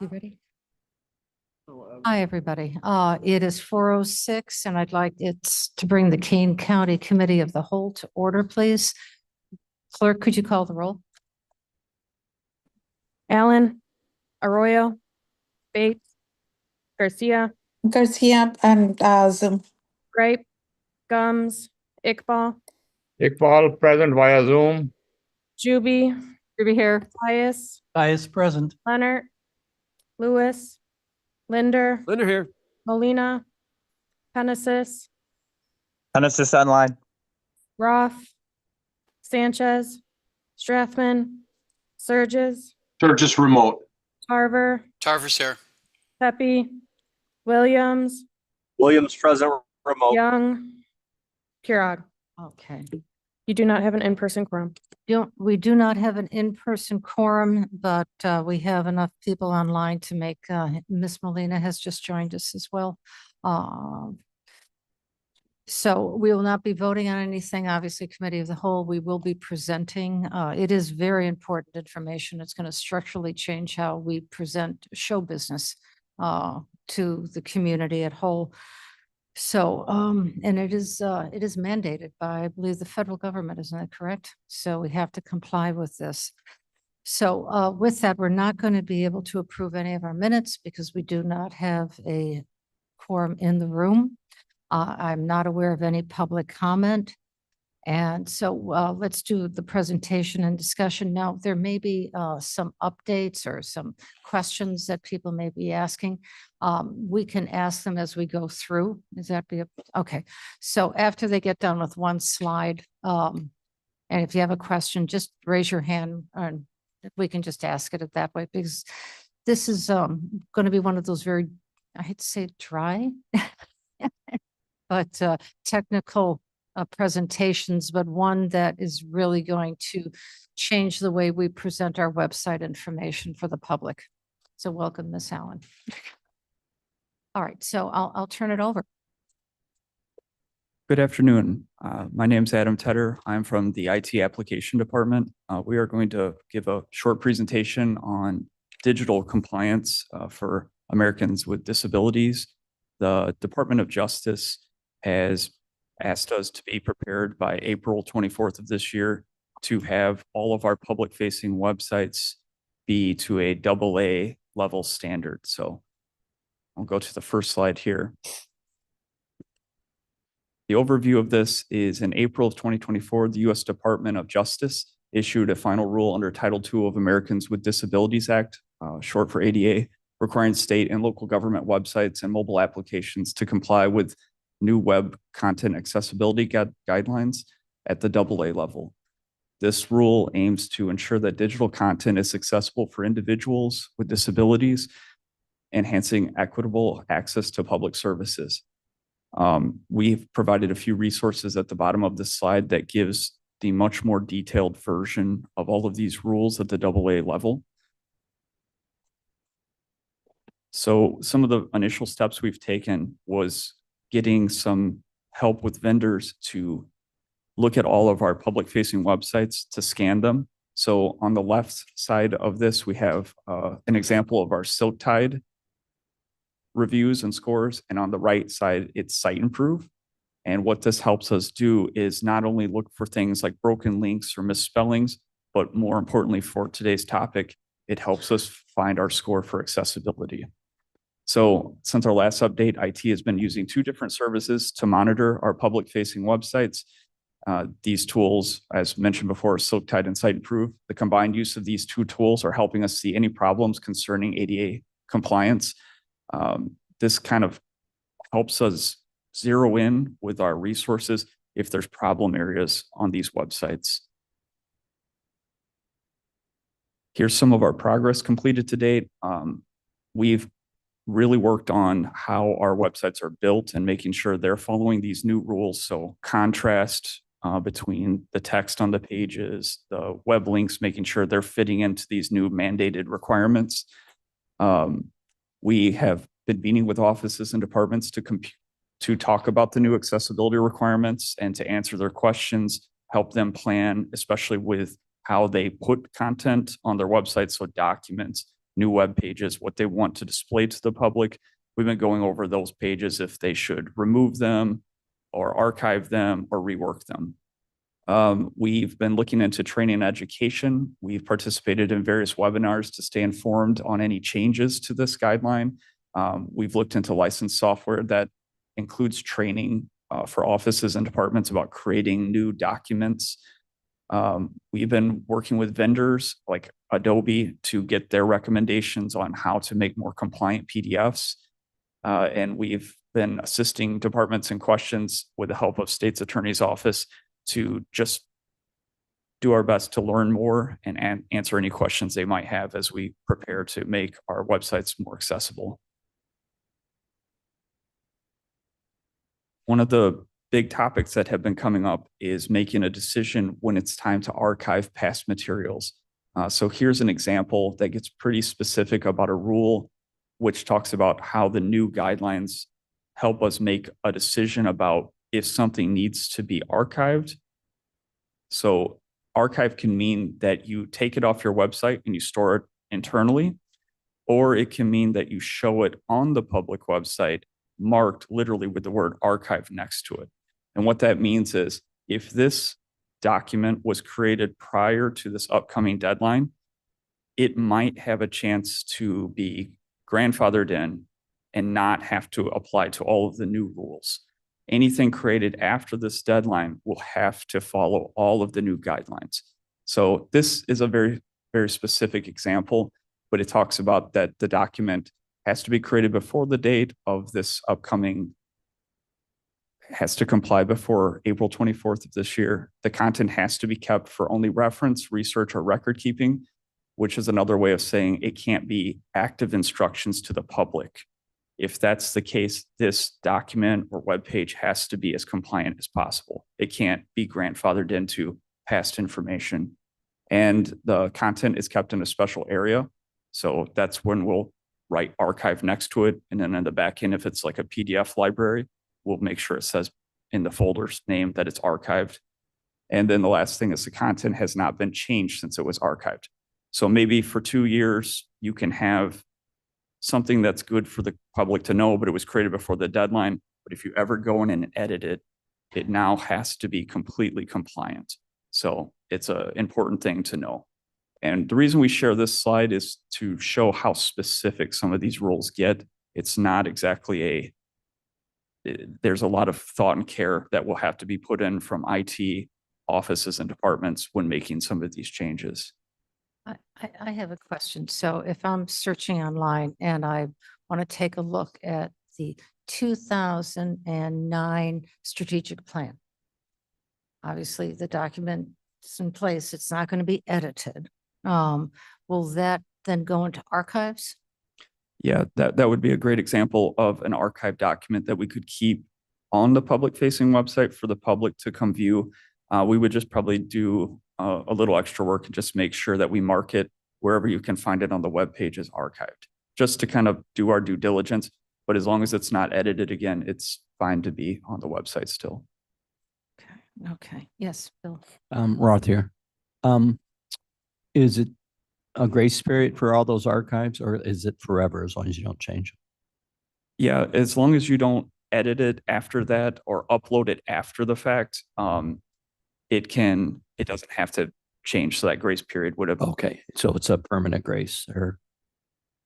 You ready? Hi, everybody. It is 4:06 and I'd like to bring the Kane County Committee of the Whole to order, please. Clerk, could you call the roll? Allen, Arroyo, Bates, Garcia, and Zoom. Gripe, Gums, Iqbal, Iqbal present via Zoom. Juby, Ruby here. Pius, Pius present. Leonard, Lewis, Linder, Linder here. Molina, Penesis, Genesis online. Roth, Sanchez, Strathman, Surges, Just remote. Tarver, Tarver's here. Pepe, Williams, Williams present remote. Young, Kirog. Okay. You do not have an in-person quorum. We do not have an in-person quorum, but we have enough people online to make, Ms. Molina has just joined us as well. So we will not be voting on anything, obviously, Committee of the Whole. We will be presenting. It is very important information. It's going to structurally change how we present show business to the community at whole. So, and it is mandated by, I believe, the federal government, isn't that correct? So we have to comply with this. So with that, we're not going to be able to approve any of our minutes because we do not have a quorum in the room. I'm not aware of any public comment. And so let's do the presentation and discussion. Now, there may be some updates or some questions that people may be asking. We can ask them as we go through. Is that okay? So after they get done with one slide, and if you have a question, just raise your hand and we can just ask it that way, because this is going to be one of those very, I hate to say dry, but technical presentations, but one that is really going to change the way we present our website information for the public. So welcome, Ms. Allen. All right, so I'll turn it over. Good afternoon. My name is Adam Tedder. I'm from the IT application department. We are going to give a short presentation on digital compliance for Americans with disabilities. The Department of Justice has asked us to be prepared by April 24th of this year to have all of our public facing websites be to a AA level standard. So I'll go to the first slide here. The overview of this is in April of 2024, the U.S. Department of Justice issued a final rule under Title II of Americans with Disabilities Act, short for ADA, requiring state and local government websites and mobile applications to comply with new web content accessibility guidelines at the AA level. This rule aims to ensure that digital content is accessible for individuals with disabilities, enhancing equitable access to public services. We've provided a few resources at the bottom of this slide that gives the much more detailed version of all of these rules at the AA level. So some of the initial steps we've taken was getting some help with vendors to look at all of our public facing websites to scan them. So on the left side of this, we have an example of our Silktide reviews and scores. And on the right side, it's Siteimprove. And what this helps us do is not only look for things like broken links or misspellings, but more importantly for today's topic, it helps us find our score for accessibility. So since our last update, IT has been using two different services to monitor our public facing websites. These tools, as mentioned before, are Silktide and Siteimprove. The combined use of these two tools are helping us see any problems concerning ADA compliance. This kind of helps us zero in with our resources if there's problem areas on these websites. Here's some of our progress completed to date. We've really worked on how our websites are built and making sure they're following these new rules. So contrast between the text on the pages, the web links, making sure they're fitting into these new mandated requirements. We have been meeting with offices and departments to talk about the new accessibility requirements and to answer their questions, help them plan, especially with how they put content on their website. So documents, new web pages, what they want to display to the public. We've been going over those pages, if they should remove them or archive them or rework them. We've been looking into training and education. We've participated in various webinars to stay informed on any changes to this guideline. We've looked into licensed software that includes training for offices and departments about creating new documents. We've been working with vendors like Adobe to get their recommendations on how to make more compliant PDFs. And we've been assisting departments in questions with the help of State's Attorney's Office to just do our best to learn more and answer any questions they might have as we prepare to make our websites more accessible. One of the big topics that have been coming up is making a decision when it's time to archive past materials. So here's an example that gets pretty specific about a rule which talks about how the new guidelines help us make a decision about if something needs to be archived. So archive can mean that you take it off your website and you store it internally, or it can mean that you show it on the public website marked literally with the word archive next to it. And what that means is if this document was created prior to this upcoming deadline, it might have a chance to be grandfathered in and not have to apply to all of the new rules. Anything created after this deadline will have to follow all of the new guidelines. So this is a very, very specific example, but it talks about that the document has to be created before the date of this upcoming, has to comply before April 24th of this year. The content has to be kept for only reference, research, or record keeping, which is another way of saying it can't be active instructions to the public. If that's the case, this document or web page has to be as compliant as possible. It can't be grandfathered into past information. And the content is kept in a special area. So that's when we'll write archive next to it. And then in the back end, if it's like a PDF library, we'll make sure it says in the folder's name that it's archived. And then the last thing is the content has not been changed since it was archived. So maybe for 2 years, you can have something that's good for the public to know, but it was created before the deadline. But if you ever go in and edit it, it now has to be completely compliant. So it's an important thing to know. And the reason we share this slide is to show how specific some of these rules get. It's not exactly there's a lot of thought and care that will have to be put in from IT offices and departments when making some of these changes. I have a question. So if I'm searching online and I want to take a look at the 2009 strategic plan, obviously the document is in place. It's not going to be edited. Will that then go into archives? Yeah, that would be a great example of an archive document that we could keep on the public facing website for the public to come view. We would just probably do a little extra work and just make sure that we mark it wherever you can find it on the web page as archived, just to kind of do our due diligence. But as long as it's not edited again, it's fine to be on the website still. Okay. Yes, Bill. Roth here. Is it a grace period for all those archives, or is it forever as long as you don't change it? Yeah, as long as you don't edit it after that or upload it after the fact, it doesn't have to change. So that grace period would have. Okay, so it's a permanent grace, or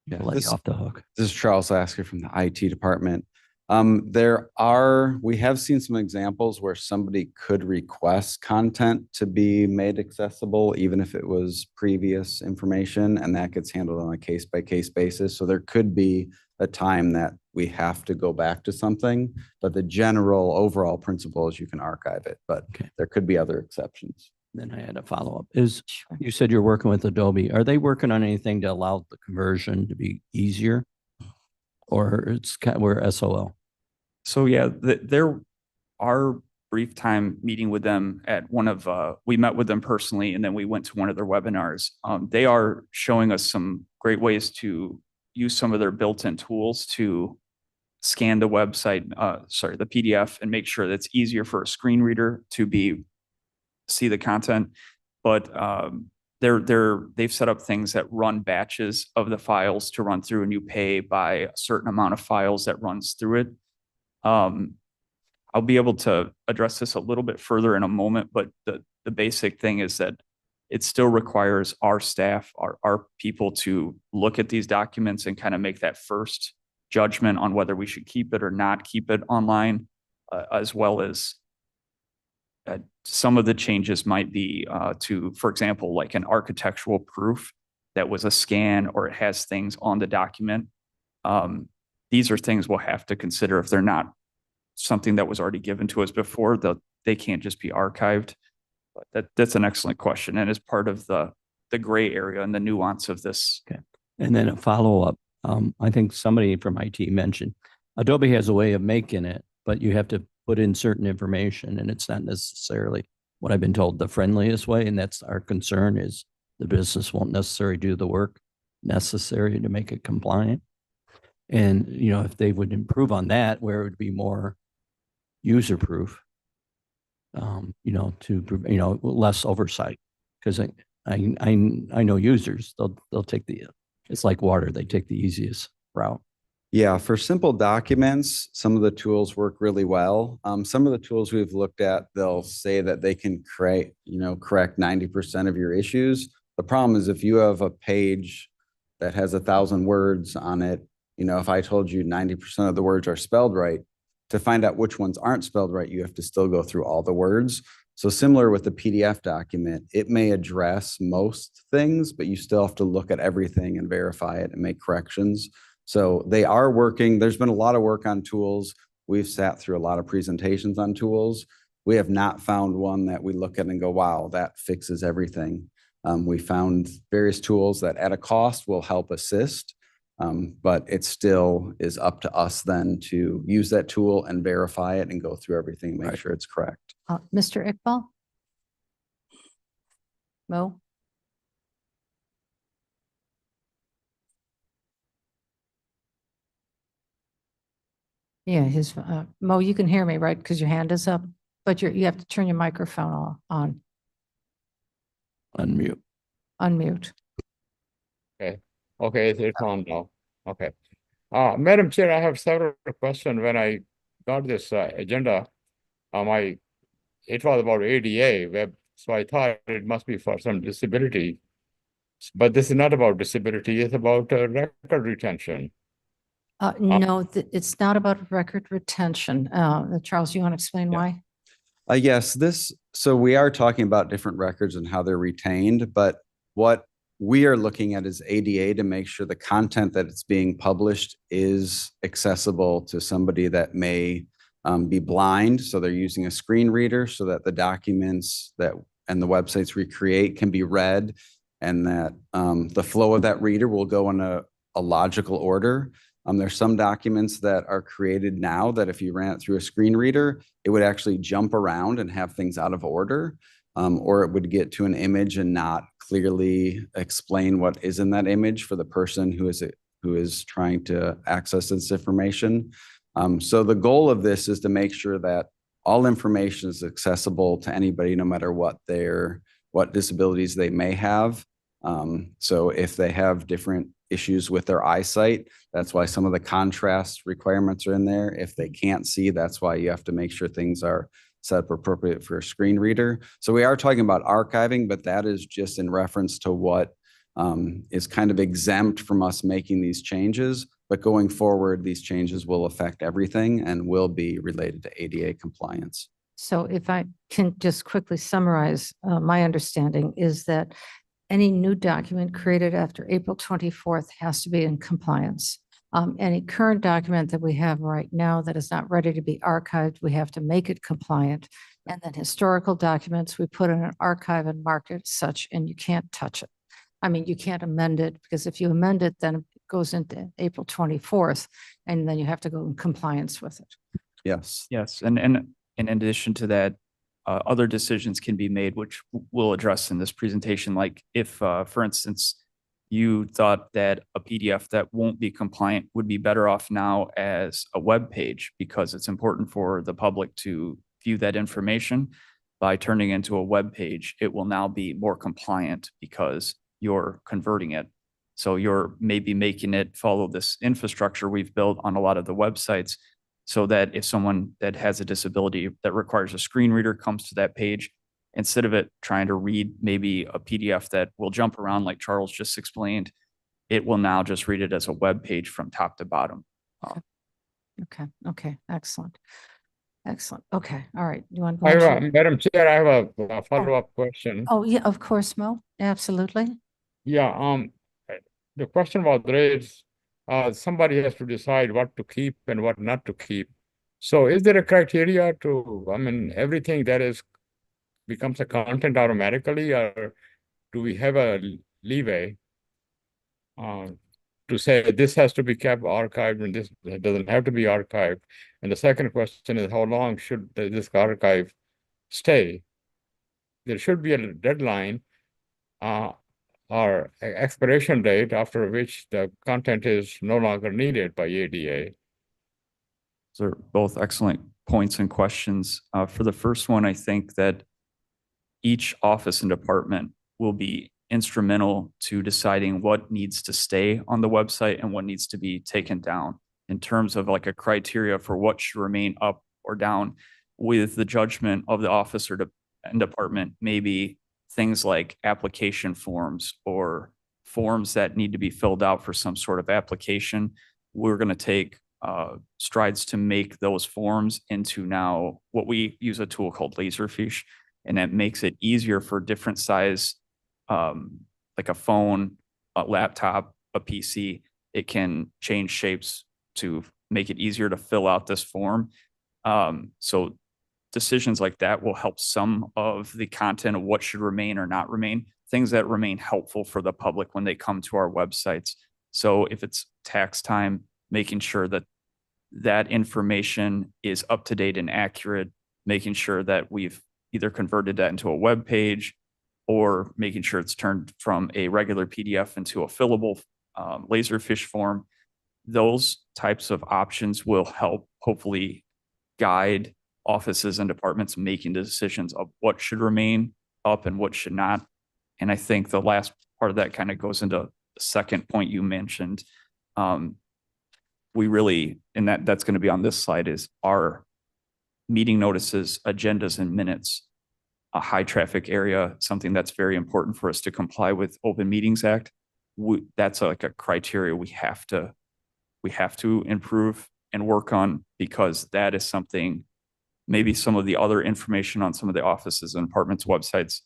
Yeah, let you off the hook. this is Charles Lasker from the IT department. We have seen some examples where somebody could request content to be made accessible, even if it was previous information, and that gets handled on a case-by-case basis. So there could be a time that we have to go back to something, but the general overall principle is you can archive it, but Okay. there could be other exceptions. Then I had a follow-up. You said you're working with Adobe. Are they working on anything to allow the conversion to be easier? Or we're SOL? So yeah, our brief time meeting with them at we met with them personally, and then we went to one of their webinars. They are showing us some great ways to use some of their built-in tools to scan the website, the PDF, and make sure that it's easier for a screen reader to see the content. But they've set up things that run batches of the files to run through, and you pay by a certain amount of files that runs through it. I'll be able to address this a little bit further in a moment, but the basic thing is that it still requires our staff, our people to look at these documents and kind of make that first judgment on whether we should keep it or not keep it online, as well as some of the changes might be to, for example, like an architectural proof that was a scan or it has things on the document. These are things we'll have to consider if they're not something that was already given to us before, they can't just be archived. But that's an excellent question, and is part of the gray area and the nuance of this. Okay. And then a follow-up. I think somebody from IT mentioned Adobe has a way of making it, but you have to put in certain information, and it's not necessarily what I've been told the friendliest way. And that's our concern, is the business won't necessarily do the work necessary to make it compliant. And, you know, if they would improve on that, where it would be more user-proof, you know, less oversight. Because I know users, they'll take it's like water, they take the easiest route. Yeah, for simple documents, some of the tools work really well. Some of the tools we've looked at, they'll say that they can correct 90% of your issues. The problem is if you have a page that has 1,000 words on it, you know, if I told you 90% of the words are spelled right, to find out which ones aren't spelled right, you have to still go through all the words. So similar with the PDF document, it may address most things, but you still have to look at everything and verify it and make corrections. So they are working. There's been a lot of work on tools. We've sat through a lot of presentations on tools. We have not found one that we look at and go, wow, that fixes everything. We found various tools that at a cost will help assist. But it still is up to us then to use that tool and verify it and go through everything, make sure it's correct. Mr. Iqbal? Mo? Yeah, Mo, you can hear me, right? Because your hand is up, but you have to turn your microphone on, Unmute. unmute. Okay, it's on now. Okay. Madam Chair, I have several questions. When I got this agenda, it was about ADA web, so I thought it must be for some disability. But this is not about disability, it's about record retention. No, it's not about record retention. Charles, you want to explain why? Yes, so we are talking about different records and how they're retained, but what we are looking at is ADA to make sure the content that it's being published is accessible to somebody that may be blind. So they're using a screen reader so that the documents and the websites we create can be read, and that the flow of that reader will go in a logical order. There's some documents that are created now that if you ran it through a screen reader, it would actually jump around and have things out of order, or it would get to an image and not clearly explain what is in that image for the person who is trying to access this information. So the goal of this is to make sure that all information is accessible to anybody, no matter what disabilities they may have. So if they have different issues with their eyesight, that's why some of the contrast requirements are in there. If they can't see, that's why you have to make sure things are set up appropriate for a screen reader. So we are talking about archiving, but that is just in reference to what is kind of exempt from us making these changes. But going forward, these changes will affect everything and will be related to ADA compliance. So if I can just quickly summarize, my understanding is that any new document created after April 24th has to be in compliance. Any current document that we have right now that is not ready to be archived, we have to make it compliant. And then historical documents, we put in an archive and mark it such, and you can't touch it. I mean, you can't amend it, because if you amend it, then it goes into April 24th, and then you have to go in compliance with it. Yes. Yes, and in addition to that, other decisions can be made, which we'll address in this presentation. Like if, for instance, you thought that a PDF that won't be compliant would be better off now as a web page because it's important for the public to view that information. by turning into a web page, it will now be more compliant because you're converting it. So you're maybe making it follow this infrastructure we've built on a lot of the websites, so that if someone that has a disability that requires a screen reader comes to that page, instead of it trying to read maybe a PDF that will jump around like Charles just explained, it will now just read it as a web page from top to bottom. Okay, okay, excellent. Excellent. Okay, all right. You want to go I on have to? Madam Chair, I have a follow-up question. Oh, yeah, of course, Mo. Absolutely. Yeah, the question was raised, somebody has to decide what to keep and what not to keep. So is there a criteria to, I mean, everything that is becomes a content automatically, or do we have a leeway to say this has to be kept archived and this doesn't have to be archived? And the second question is, how long should this archive stay? There should be a deadline or expiration date after which the content is no longer needed by ADA. So they're both excellent points and questions. For the first one, I think that each office and department will be instrumental to deciding what needs to stay on the website and what needs to be taken down in terms of like a criteria for what should remain up or down, with the judgment of the office or and department. Maybe things like application forms or forms that need to be filled out for some sort of application. We're going to take strides to make those forms into now what we use a tool called Laserfish, and that makes it easier for different size, like a phone, a laptop, a PC. It can change shapes to make it easier to fill out this form. So decisions like that will help some of the content of what should remain or not remain, things that remain helpful for the public when they come to our websites. So if it's tax time, making sure that that information is up to date and accurate, making sure that we've either converted that into a web page or making sure it's turned from a regular PDF into a fillable Laserfish form. Those types of options will help hopefully guide offices and departments making decisions of what should remain up and what should not. And I think the last part of that kind of goes into the second point you mentioned. We really, and that's going to be on this slide, is our meeting notices, agendas, and minutes, a high traffic area, something that's very important for us to comply with Open Meetings Act. That's like a criteria we have to improve and work on, because that is something, maybe some of the other information on some of the offices and departments' websites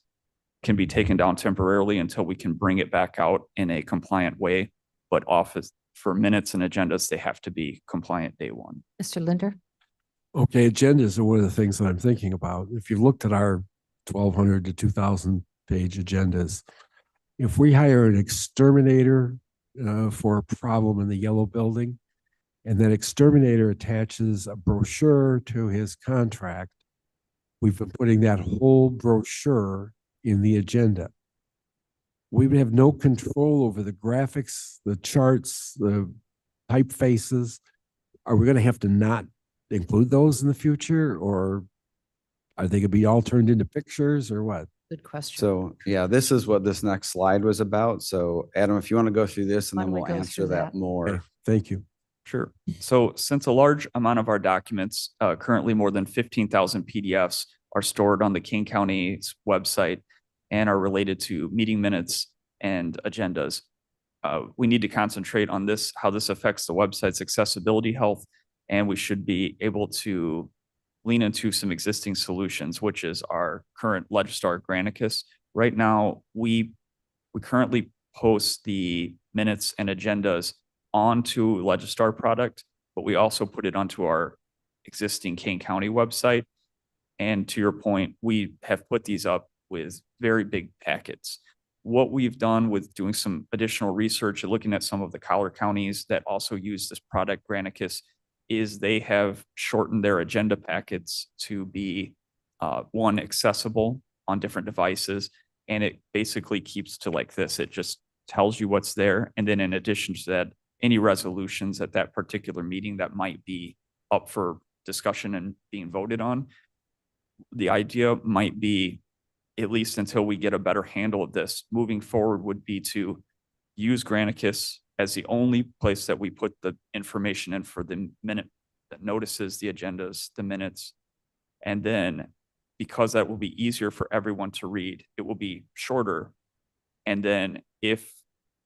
can be taken down temporarily until we can bring it back out in a compliant way. But office for minutes and agendas, they have to be compliant day one. Mr. Linder? Okay, agendas are one of the things that I'm thinking about. If you looked at our 1,200 to 2,000 page agendas, if we hire an exterminator for a problem in the yellow building, and that exterminator attaches a brochure to his contract, we've been putting that whole brochure in the agenda. We would have no control over the graphics, the charts, the typefaces. Are we going to have to not include those in the future, or are they going to be all turned into pictures, or what? Good question. So, yeah, this is what this next slide was about. So Adam, if you want to go through this, and Why then don't we we'll go answer through that that? more. Okay, thank you. Sure. So since a large amount of our documents, currently more than 15,000 PDFs, are stored on the King County's website and are related to meeting minutes and agendas, we need to concentrate on this, how this affects the website's accessibility health, and we should be able to lean into some existing solutions, which is our current Legistar Granicus. Right now, we currently post the minutes and agendas onto Legistar product, but we also put it onto our existing King County website. And to your point, we have put these up with very big packets. What we've done with doing some additional research and looking at some of the collar counties that also use this product, Granicus, is they have shortened their agenda packets to be one, accessible on different devices. And it basically keeps to like this. It just tells you what's there. And then in addition to that, any resolutions at that particular meeting that might be up for discussion and being voted on, the idea might be, at least until we get a better handle of this, moving forward would be to use Granicus as the only place that we put the information in for the minute, that notices, the agendas, the minutes. And then, because that will be easier for everyone to read, it will be shorter. And then if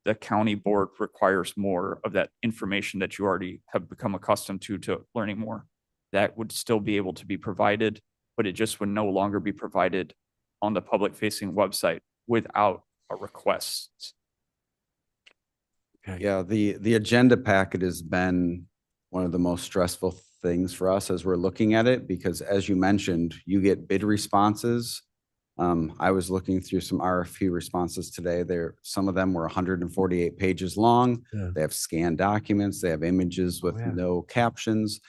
the county board requires more of that information that you already have become accustomed to learning more, that would still be able to be provided, but it just would no longer be provided on the public facing website without a request. Okay. Yeah, the agenda packet has been one of the most stressful things for us as we're looking at it, because as you mentioned, you get bid responses. I was looking through some RFP responses today. Some of them were 148 pages long. Yeah. They have scanned documents, they have images with yeah. no captions.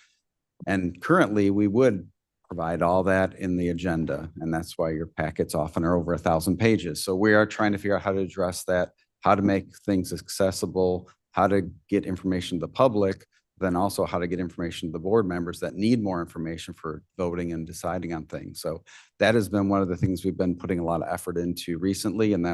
And currently, we would provide all that in the agenda, and that's why your packets often are over 1,000 pages. So we are trying to figure out how to address that, how to make things accessible, how to get information to the public, then also how to get information to the board members that need more information for voting and deciding on things. So that has been one of the things we've been putting a lot of effort into recently, and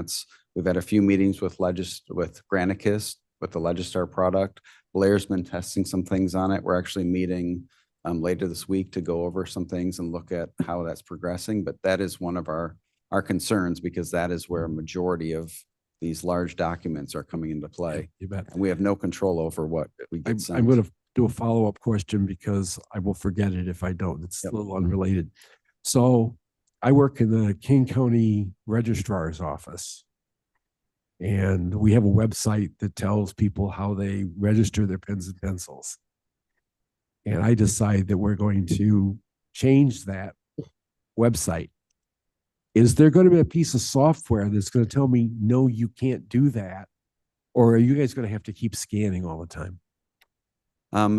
we've had a few meetings with Granicus, with the Legistar product. Blair's been testing some things on it. We're actually meeting later this week to go over some things and look at how that's progressing. But that is one of our concerns, because that is where a majority of these large documents are coming into play. You bet. And we have no control over what we get sent. I'm going to do a follow-up question because I will forget it if I don't. It's a little unrelated. So I work in the King County Registrar's office. And we have a website that tells people how they register their pens and pencils. And I decide that we're going to change that website. Is there going to be a piece of software that's going to tell me, no, you can't do that? Or are you guys going to have to keep scanning all the time?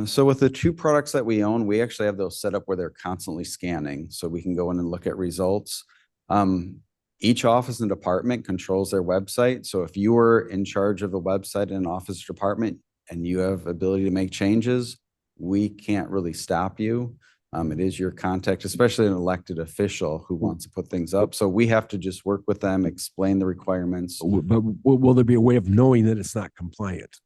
So with the two products that we own, we actually have those set up where they're constantly scanning, so we can go in and look at results. Each office and department controls their website. So if you are in charge of the website in an office or department and you have ability to make changes, we can't really stop you. It is your contact, especially an elected official who wants to put things up. So we have to just work with them, explain the requirements. But will there be a way of knowing that it's not compliant?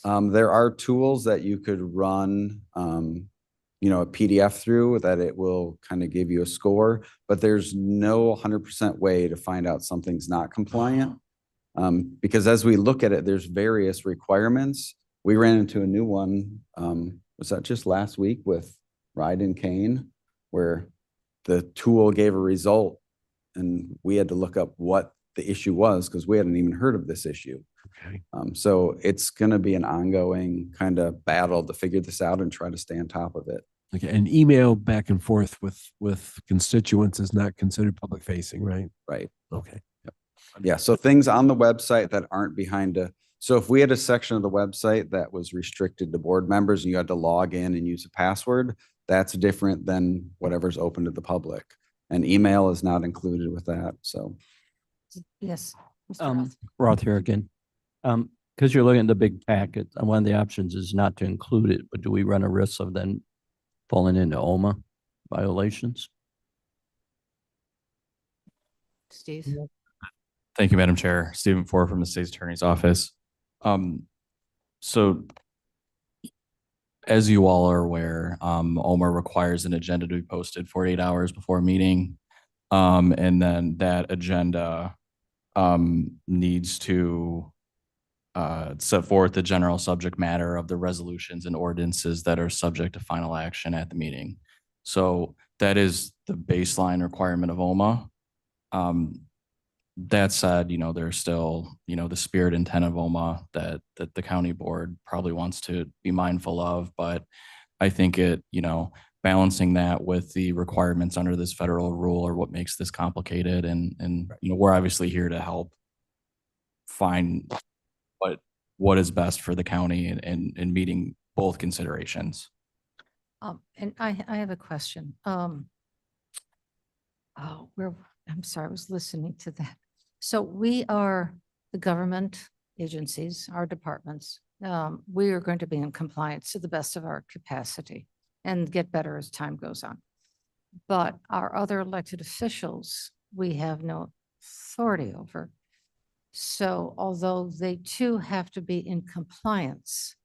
There are tools that you could run, a PDF through that it will kind of give you a score, but there's no 100% way to find out something's not compliant. Because as we look at it, there's various requirements. We ran into a new one, was that just last week with Ride and Kane, where the tool gave a result and we had to look up what the issue was because we hadn't even heard of this issue. Okay. So it's going to be an ongoing kind of battle to figure this out and try to stay on top of it. Okay. And email back and forth with constituents is not considered public facing, right? Right. Okay. Yeah. So things on the website that aren't so if we had a section of the website that was restricted to board members and you had to log in and use a password, that's different than whatever's open to the public. And email is not included with that. So. Yes. Mr. Roth. Roth here again. Because you're looking at the big packet, and one of the options is not to include it, but do we run a risk of then falling into OMA violations? Steve. Thank you, Madam Chair. Stephen Ford from the State's Attorney's Office. So as you all are aware, OMA requires an agenda to be posted 48 hours before a meeting. And then that agenda needs to set forth the general subject matter of the resolutions and ordinances that are subject to final action at the meeting. So that is the baseline requirement of OMA. That said, there's still, the spirit intent of OMA that the county board probably wants to be mindful of, but I think balancing that with the requirements under this federal rule are what makes this complicated. And we're obviously here to help find what is best for the county and meeting both considerations. And I have a question. I'm sorry, I was listening to that. So we are the government agencies, our departments. We are going to be in compliance to the best of our capacity and get better as time goes on. But our other elected officials, we have no authority over. So although they too have to be in compliance,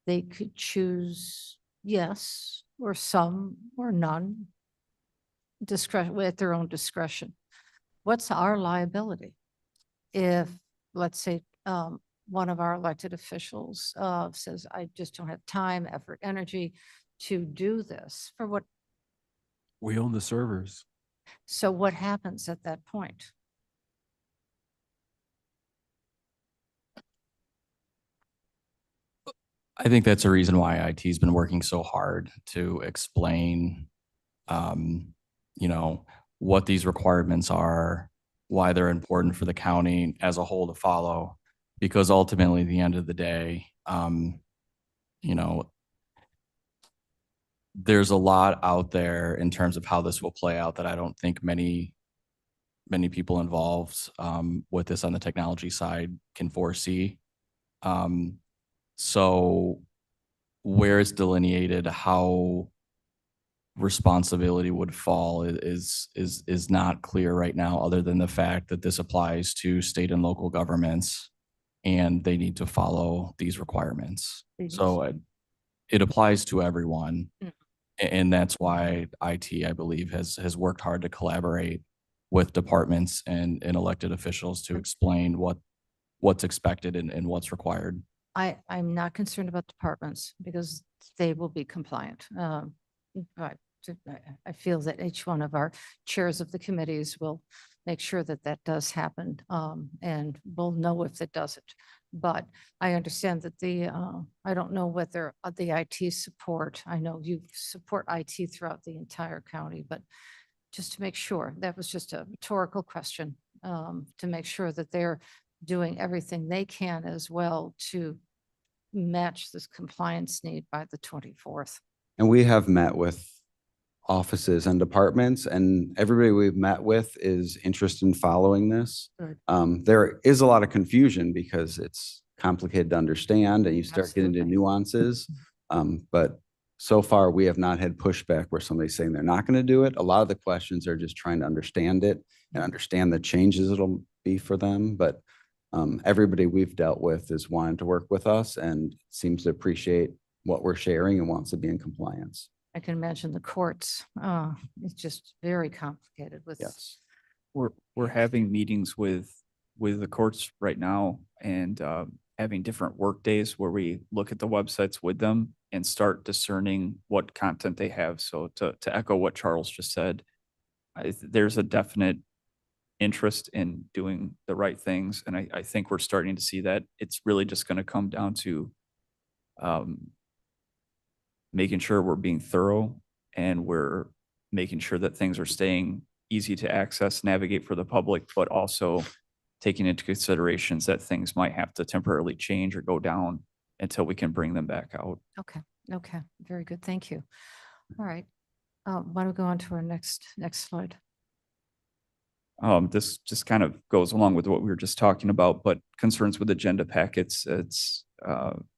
they could choose yes, or some, or none, discretion, at their own discretion. What's our liability? If, let's say, one of our elected officials says, I just don't have time, effort, energy to do this for what, We own the servers. so what happens at that point? I think that's a reason why IT's been working so hard to explain, you know, what these requirements are, why they're important for the county as a whole to follow. Because ultimately, at the end of the day, you know, there's a lot out there in terms of how this will play out that I don't think many people involved with this on the technology side can foresee. So where it's delineated how responsibility would fall is not clear right now, other than the fact that this applies to state and local governments and they need to follow these requirements. So it applies to everyone. Mm. And that's why IT, I believe, has worked hard to collaborate with departments and elected officials to explain what's expected and what's required. I'm not concerned about departments because they will be compliant. But I feel that each one of our chairs of the committees will make sure that that does happen, and we'll know if it doesn't. But I understand that I don't know whether the IT support, I know you support IT throughout the entire county, but just to make sure, that was just a rhetorical question, to make sure that they're doing everything they can as well to match this compliance need by the 24th. And we have met with offices and departments, and everybody we've met with is interested in following this. Good. There is a lot of confusion because it's complicated to understand and you start getting into Absolutely. nuances. But so far, we have not had pushback where somebody's saying they're not going to do it. A lot of the questions are just trying to understand it and understand the changes it'll be for them. But everybody we've dealt with is wanting to work with us and seems to appreciate what we're sharing and wants to be in compliance. I can imagine the courts, it's just very complicated with. Yes. We're having meetings with the courts right now and having different work days where we look at the websites with them and start discerning what content they have. So to echo what Charles just said, there's a definite interest in doing the right things. And I think we're starting to see that. It's really just going to come down to making sure we're being thorough and we're making sure that things are staying easy to access, navigate for the public, but also taking into considerations that things might have to temporarily change or go down until we can bring them back out. Okay, very good. Thank you. All right. Why don't we go on to our next slide? This just kind of goes along with what we were just talking about, but concerns with agenda packets.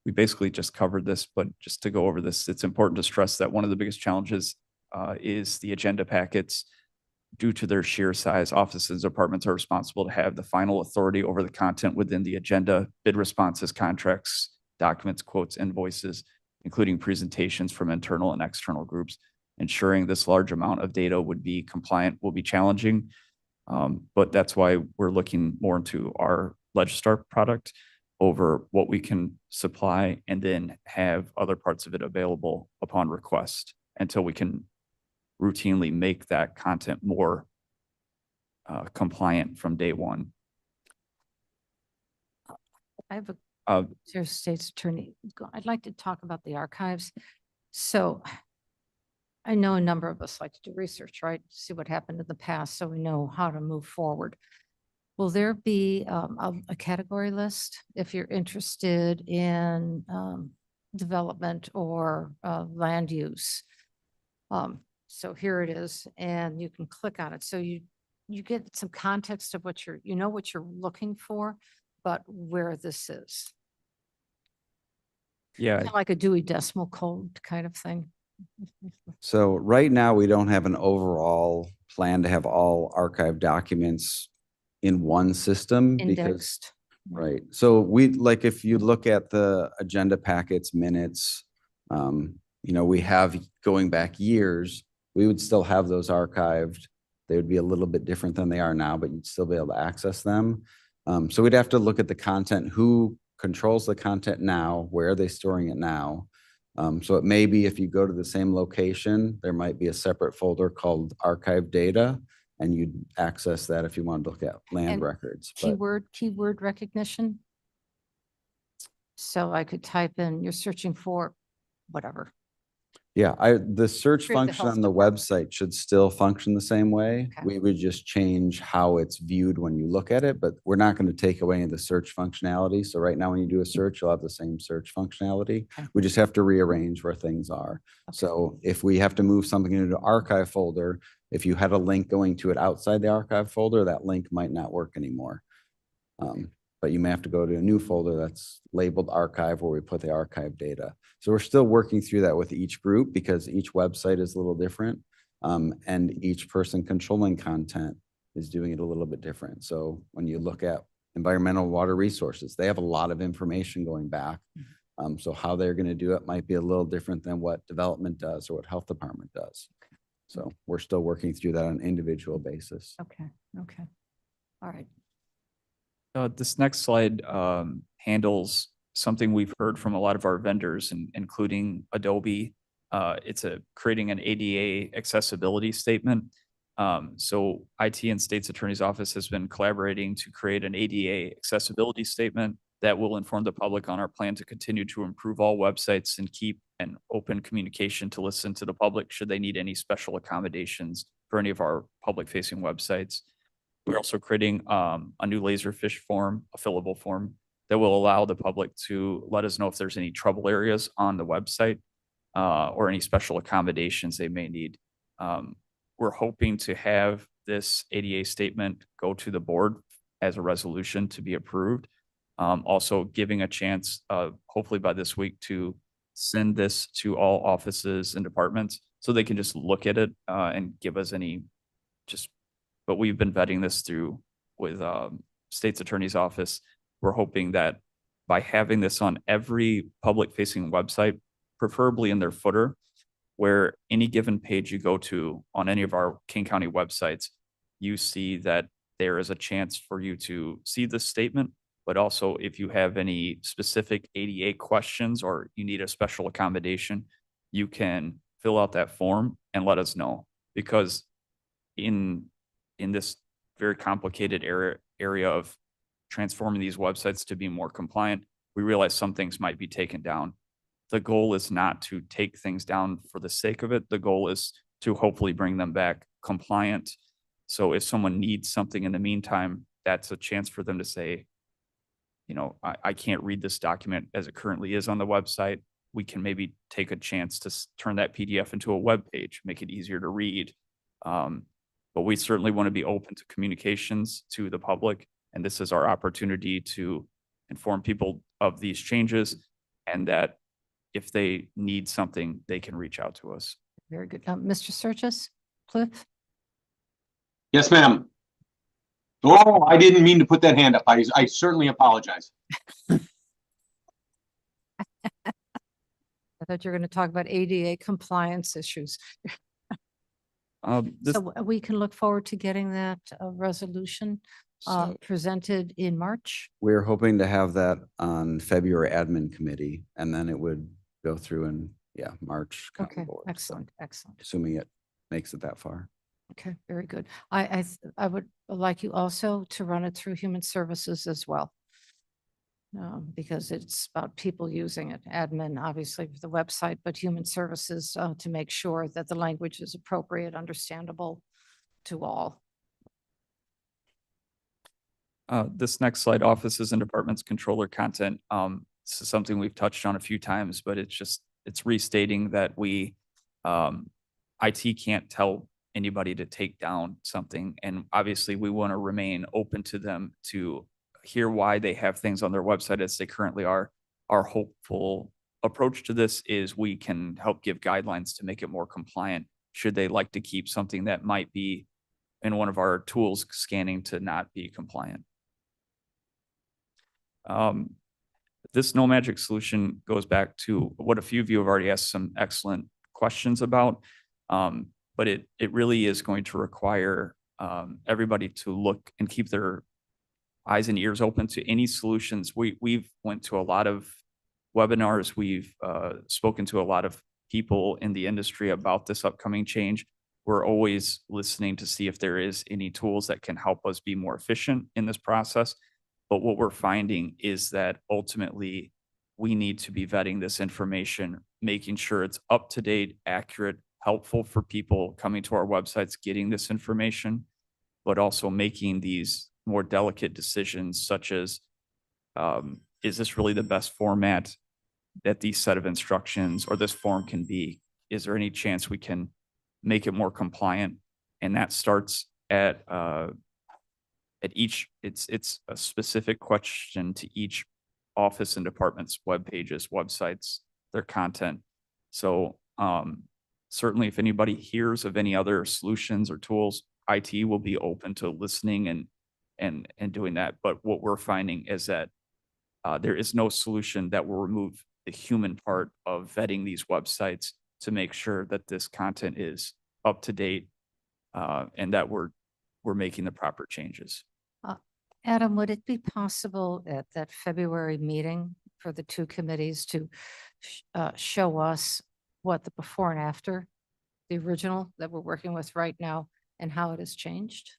We basically just covered this, but just to go over this, it's important to stress that one of the biggest challenges is the agenda packets. Due to their sheer size, offices and departments are responsible to have the final authority over the content within the agenda, bid responses, contracts, documents, quotes, invoices, including presentations from internal and external groups. Ensuring this large amount of data would be compliant will be challenging. But that's why we're looking more into our Legistar product over what we can supply and then have other parts of it available upon request until we can routinely make that content more compliant from day one. I have Uh, a state's attorney. I'd like to talk about the archives. So I know a number of us like to do research, right? See what happened in the past so we know how to move forward. Will there be a category list if you're interested in development or land use? So here it is, and you can click on it. So you get some context of what you know what you're looking for, but where this is. yeah, Kinda like a Dewey Decimal Code kind of thing. So right now, we don't have an overall plan to have all archived documents in one system because, Indexed. right. So we, like, if you look at the agenda packets, minutes, we have going back years, we would still have those archived. They would be a little bit different than they are now, but you'd still be able to access them. So we'd have to look at the content, who controls the content now, where are they storing it now? So it may be if you go to the same location, there might be a separate folder called archive data, and you'd access that if you want to look at land And records. But keyword recognition. So I could type in, you're searching for whatever. yeah, the search Through the function health on the department. website should still function the same way. Okay. We would just change how it's viewed when you look at it, but we're not going to take away the search functionality. So right now, when you do a search, you'll have the same search functionality. Okay. We just have to rearrange where things are. Okay. So if we have to move something into the archive folder, if you had a link going to it outside the archive folder, that link might not work anymore. But you may have to go to a new folder that's labeled archive where we put the archive data. So we're still working through that with each group because each website is a little different. And each person controlling content is doing it a little bit different. So when you look at environmental water resources, they have a lot of information going back. So how they're going to do it might be a little different than what development does or what health department does. So we're still working through that on an individual basis. Okay, okay. All right. This next slide handles something we've heard from a lot of our vendors, including Adobe. It's creating an ADA accessibility statement. So IT and State's Attorney's Office has been collaborating to create an ADA accessibility statement that will inform the public on our plan to continue to improve all websites and keep an open communication to listen to the public should they need any special accommodations for any of our public-facing websites. We're also creating a new Laserfish form, a fillable form that will allow the public to let us know if there's any trouble areas on the website or any special accommodations they may need. We're hoping to have this ADA statement go to the board as a resolution to be approved. Also giving a chance, hopefully by this week, to send this to all offices and departments so they can just look at it and give us any but we've been vetting this through with State's Attorney's Office. We're hoping that by having this on every public-facing website, preferably in their footer, where any given page you go to on any of our King County websites, you see that there is a chance for you to see this statement, but also if you have any specific ADA questions or you need a special accommodation, you can fill out that form and let us know. Because in this very complicated area of transforming these websites to be more compliant, we realize some things might be taken down. The goal is not to take things down for the sake of it. The goal is to hopefully bring them back compliant. So if someone needs something in the meantime, that's a chance for them to say, I can't read this document as it currently is on the website. We can maybe take a chance to turn that PDF into a web page, make it easier to read. But we certainly want to be open to communications to the public. And this is our opportunity to inform people of these changes and that if they need something, they can reach out to us. Very good. Mr. Surges, Cliff? Yes, ma'am. Oh, I didn't mean to put that hand up. I certainly apologize. I thought you were going to talk about ADA compliance issues. So we can look forward to getting that resolution So presented in March. we're hoping to have that on February admin committee, and then it would go through in, March. county Okay, board, so excellent, excellent. Assuming it makes it that far. Okay, very good. I would like you also to run it through Human Services as well. Because it's about people using it, admin, obviously, the website, but Human Services to make sure that the language is appropriate, understandable to all. This next slide, offices and departments controller content. This is something we've touched on a few times, but it's restating that IT can't tell anybody to take down something. And obviously we want to remain open to them to hear why they have things on their website as they currently are. Our hopeful approach to this is we can help give guidelines to make it more compliant. Should they like to keep something that might be in one of our tools scanning to not be compliant? This No Magic solution goes back to what a few of you have already asked some excellent questions about. But it really is going to require everybody to look and keep their eyes and ears open to any solutions. We've went to a lot of webinars. We've spoken to a lot of people in the industry about this upcoming change. We're always listening to see if there is any tools that can help us be more efficient in this process. But what we're finding is that ultimately we need to be vetting this information, making sure it's up to date, accurate, helpful for people coming to our websites, getting this information, but also making these more delicate decisions such as, is this really the best format that these set of instructions or this form can be? Is there any chance we can make it more compliant? And that starts at each, it's a specific question to each office and department's web pages, websites, their content. So certainly if anybody hears of any other solutions or tools, IT will be open to listening and doing that. But what we're finding is that there is no solution that will remove the human part of vetting these websites to make sure that this content is up to date and that we're making the proper changes. Adam, would it be possible at that February meeting for the two committees to show us what the before and after, the original that we're working with right now, and how it has changed?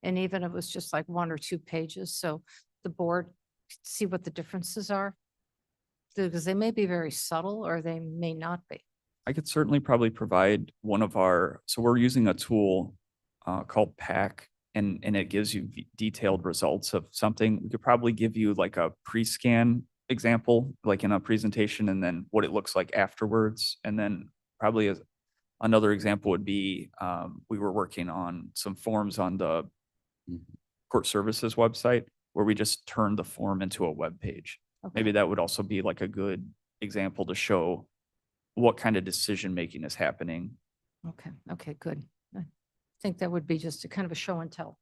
And even if it was just like 1 or 2 pages, so the board could see what the differences are? Because they may be very subtle or they may not be. I could certainly probably provide one of our, so we're using a tool called PAC, and it gives you detailed results of something. We could probably give you like a pre-scan example, like in a presentation, and then what it looks like afterwards. And then probably another example would be, we were working on some forms on the court services website where we just turned the form into a web page. Okay. Maybe that would also be like a good example to show what kind of decision-making is happening. Okay, good. I think that would be just a kind of a show and tell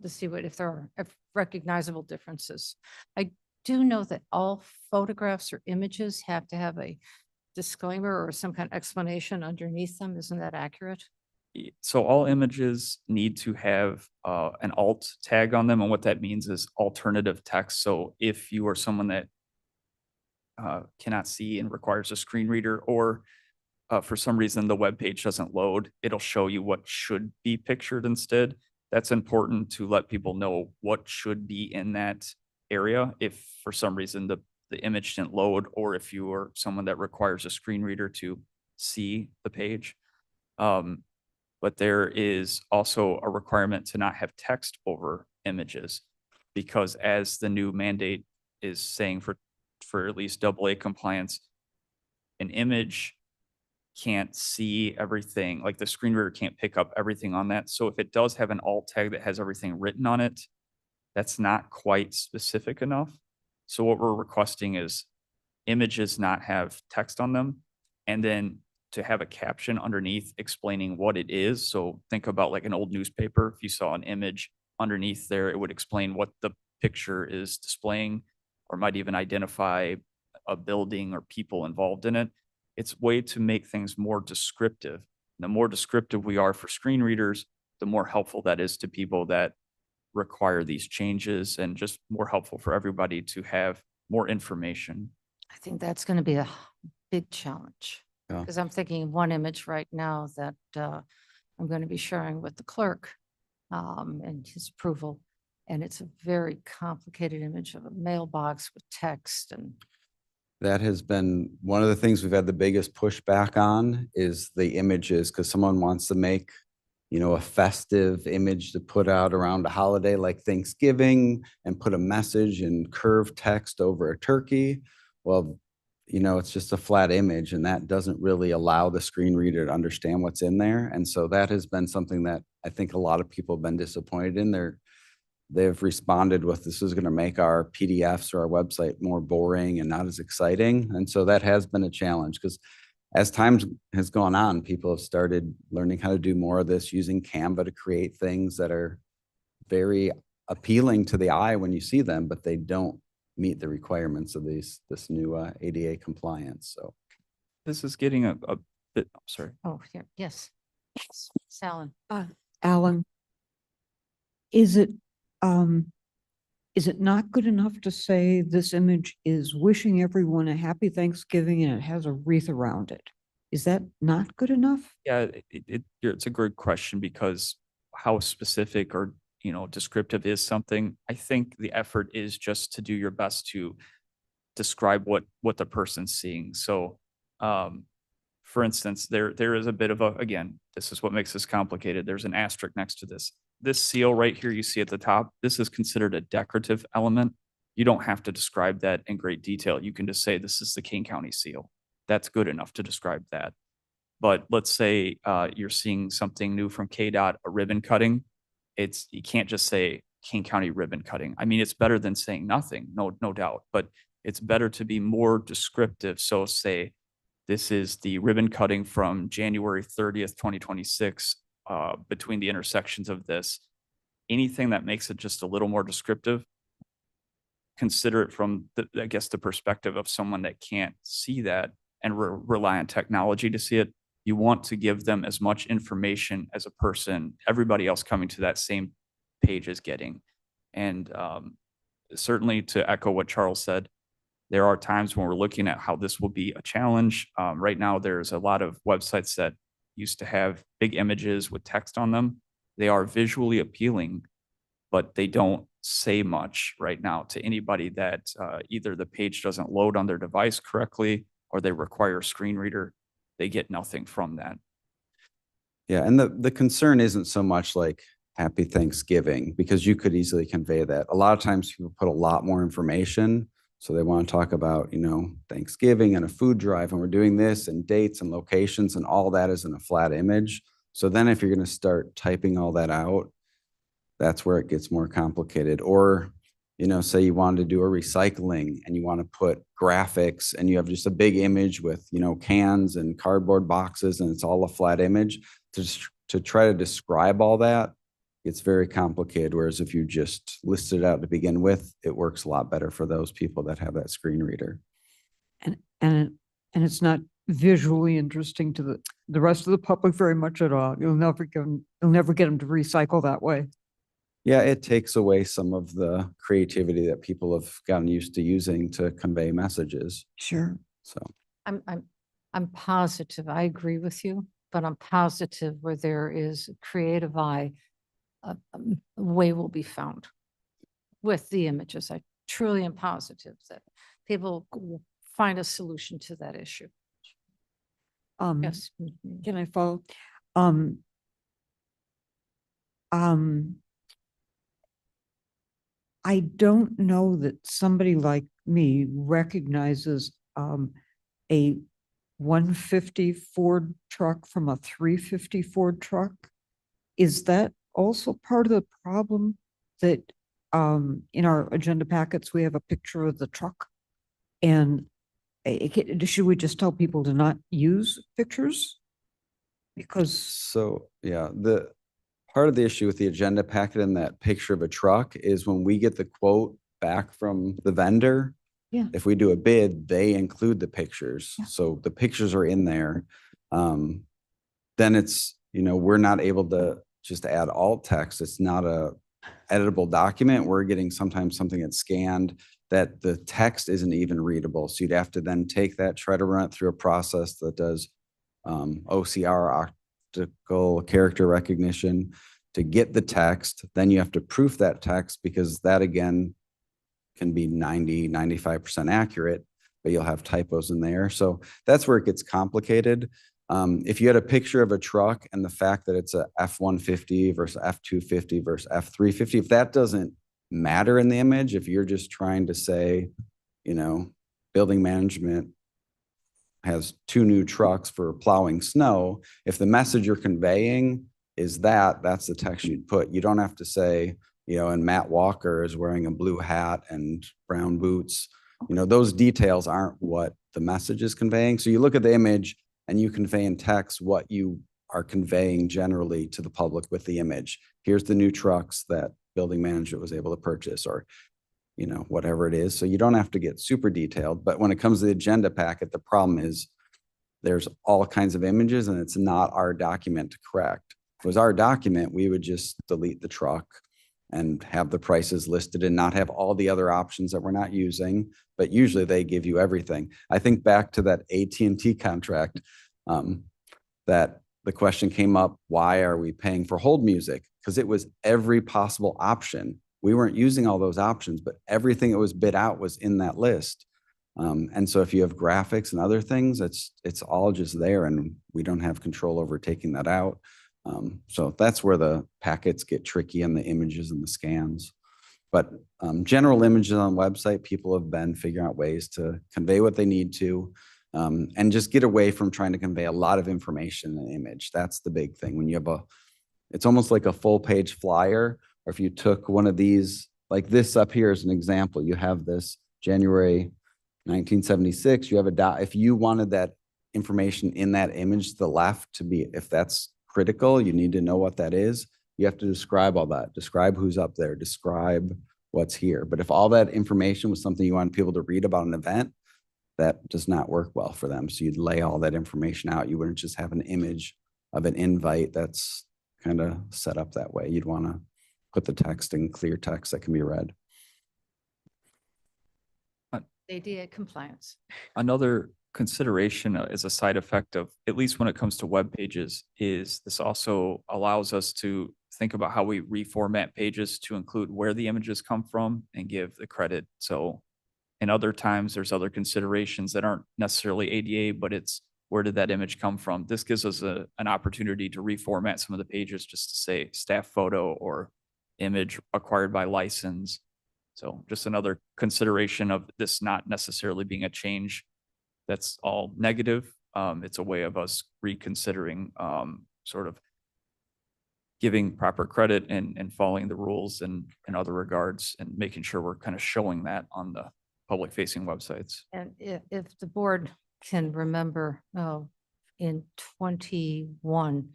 to see if there are recognizable differences. I do know that all photographs or images have to have a disclaimer or some kind of explanation underneath them. Isn't that accurate? So all images need to have an alt tag on them. And what that means is alternative text. So if you are someone that cannot see and requires a screen reader, or for some reason the web page doesn't load, it'll show you what should be pictured instead. That's important to let people know what should be in that area if for some reason the image didn't load, or if you are someone that requires a screen reader to see the page. But there is also a requirement to not have text over images, because as the new mandate is saying for at least AA compliance, an image can't see everything, like the screen reader can't pick up everything on that. So if it does have an alt tag that has everything written on it, that's not quite specific enough. So what we're requesting is images not have text on them, and then to have a caption underneath explaining what it is. So think about like an old newspaper. If you saw an image underneath there, it would explain what the picture is displaying, or might even identify a building or people involved in it. It's a way to make things more descriptive. The more descriptive we are for screen readers, the more helpful that is to people that require these changes, and just more helpful for everybody to have more information. I think that's going to be a big challenge. Yeah. Because I'm thinking of one image right now that I'm going to be sharing with the clerk and his approval. And it's a very complicated image of a mailbox with text. And That has been one of the things we've had the biggest pushback on, is the images, because someone wants to make, a festive image to put out around a holiday like Thanksgiving and put a message in curved text over a turkey. Well, it's just a flat image, and that doesn't really allow the screen reader to understand what's in there. And so that has been something that I think a lot of people have been disappointed in. they've responded with, this is going to make our PDFs or our website more boring and not as exciting. And so that has been a challenge because as time has gone on, people have started learning how to do more of this, using Canva to create things that are very appealing to the eye when you see them, but they don't meet the requirements of this new ADA compliance. So This is getting a bit, I'm sorry. Oh, here, yes. Salen. Alan, is it not good enough to say this image is wishing everyone a happy Thanksgiving and it has a wreath around it? Is that not good enough? Yeah, it's a good question because how specific or, descriptive is something? I think the effort is just to do your best to describe what the person's seeing. So, for instance, there is a bit of again, this is what makes this complicated. There's an asterisk next to this. This seal right here you see at the top, this is considered a decorative element. You don't have to describe that in great detail. You can just say this is the Kane County seal. That's good enough to describe that. But let's say you're seeing something new from KDOT, a ribbon cutting. You can't just say Kane County ribbon cutting. I mean, it's better than saying nothing, no doubt, but it's better to be more descriptive. So say, this is the ribbon cutting from January 30th, 2026, between the intersections of this. Anything that makes it just a little more descriptive, consider it from the perspective of someone that can't see that and rely on technology to see it. You want to give them as much information as a person, everybody else coming to that same page is getting. And certainly to echo what Charles said, there are times when we're looking at how this will be a challenge. Right now, there's a lot of websites that used to have big images with text on them. They are visually appealing, but they don't say much right now to anybody that either the page doesn't load on their device correctly or they require a screen reader. They get nothing from that. yeah, and the concern isn't so much like Happy Thanksgiving, because you could easily convey that. A lot of times people put a lot more information. So they want to talk about, Thanksgiving and a food drive, and we're doing this and dates and locations, and all that is in a flat image. So then if you're going to start typing all that out, that's where it gets more complicated. Or, say you wanted to do a recycling and you want to put graphics and you have just a big image with, cans and cardboard boxes and it's all a flat image. To try to describe all that, it's very complicated. Whereas if you just list it out to begin with, it works a lot better for those people that have that screen reader. And it's not visually interesting to the rest of the public very much at all. You'll never get them to recycle that way. Yeah, it takes away some of the creativity that people have gotten used to using to convey messages. Sure. So I'm positive, I agree with you, but I'm positive where there is a creative eye, a way will be found with the images. I truly am positive that people will find a solution to that issue. Yes. Can I follow? I don't know that somebody like me recognizes a 150 Ford truck from a 350 Ford truck. Is that also part of the problem that in our agenda packets, we have a picture of the truck? And should we just tell people to not use pictures? Because So, yeah, the part of the issue with the agenda packet and that picture of a truck is when we get the quote back from the vendor. Yeah. If we do a bid, they include the pictures. Yeah. So the pictures are in there. Then it's, we're not able to just add alt text. It's not a editable document. We're getting sometimes something that's scanned that the text isn't even readable. So you'd have to then take that, try to run it through a process that does OCR, optical character recognition, to get the text. Then you have to proof that text, because that again can be 95% accurate, but you'll have typos in there. So that's where it gets complicated. If you had a picture of a truck and the fact that it's a F-150 versus F-250 versus F-350, if that doesn't matter in the image, if you're just trying to say, building management has 2 new trucks for plowing snow, if the message you're conveying is that's the text you'd put. You don't have to say, and Matt Walker is wearing a blue hat and brown boots. Those details aren't what the message is conveying. So you look at the image and you convey in text what you are conveying generally to the public with the image. Here's the new trucks that building management was able to purchase, or whatever it is. So you don't have to get super detailed, but when it comes to the agenda packet, the problem is there's all kinds of images and it's not our document to correct. If it was our document, we would just delete the truck and have the prices listed and not have all the other options that we're not using, but usually they give you everything. I think back to that AT&T contract, that the question came up, why are we paying for hold music? Because it was every possible option. We weren't using all those options, but everything that was bid out was in that list. And so if you have graphics and other things, it's all just there and we don't have control over taking that out. So that's where the packets get tricky and the images and the scans. But general images on the website, people have been figuring out ways to convey what they need to, and just get away from trying to convey a lot of information in an image. That's the big thing. When you have it's almost like a full page flyer, or if you took one of these, like this up here as an example, you have this January 1976, you have a dot. If you wanted that information in that image to the left to be, if that's critical, you need to know what that is. You have to describe all that, describe who's up there, describe what's here. But if all that information was something you want people to read about an event, that does not work well for them. So you'd lay all that information out. You wouldn't just have an image of an invite that's kind of set up that way. You'd want to put the text in clear text that can be read. ADA compliance. Another consideration as a side effect of, at least when it comes to web pages, is this also allows us to think about how we reformat pages to include where the images come from and give the credit. So in other times, there's other considerations that aren't necessarily ADA, but it's where did that image come from? This gives us an opportunity to reformat some of the pages just to say staff photo or image acquired by license. So just another consideration of this not necessarily being a change that's all negative. It's a way of us reconsidering, sort of giving proper credit and following the rules and in other regards, and making sure we're kind of showing that on the public facing websites. And if the board can remember, in 21,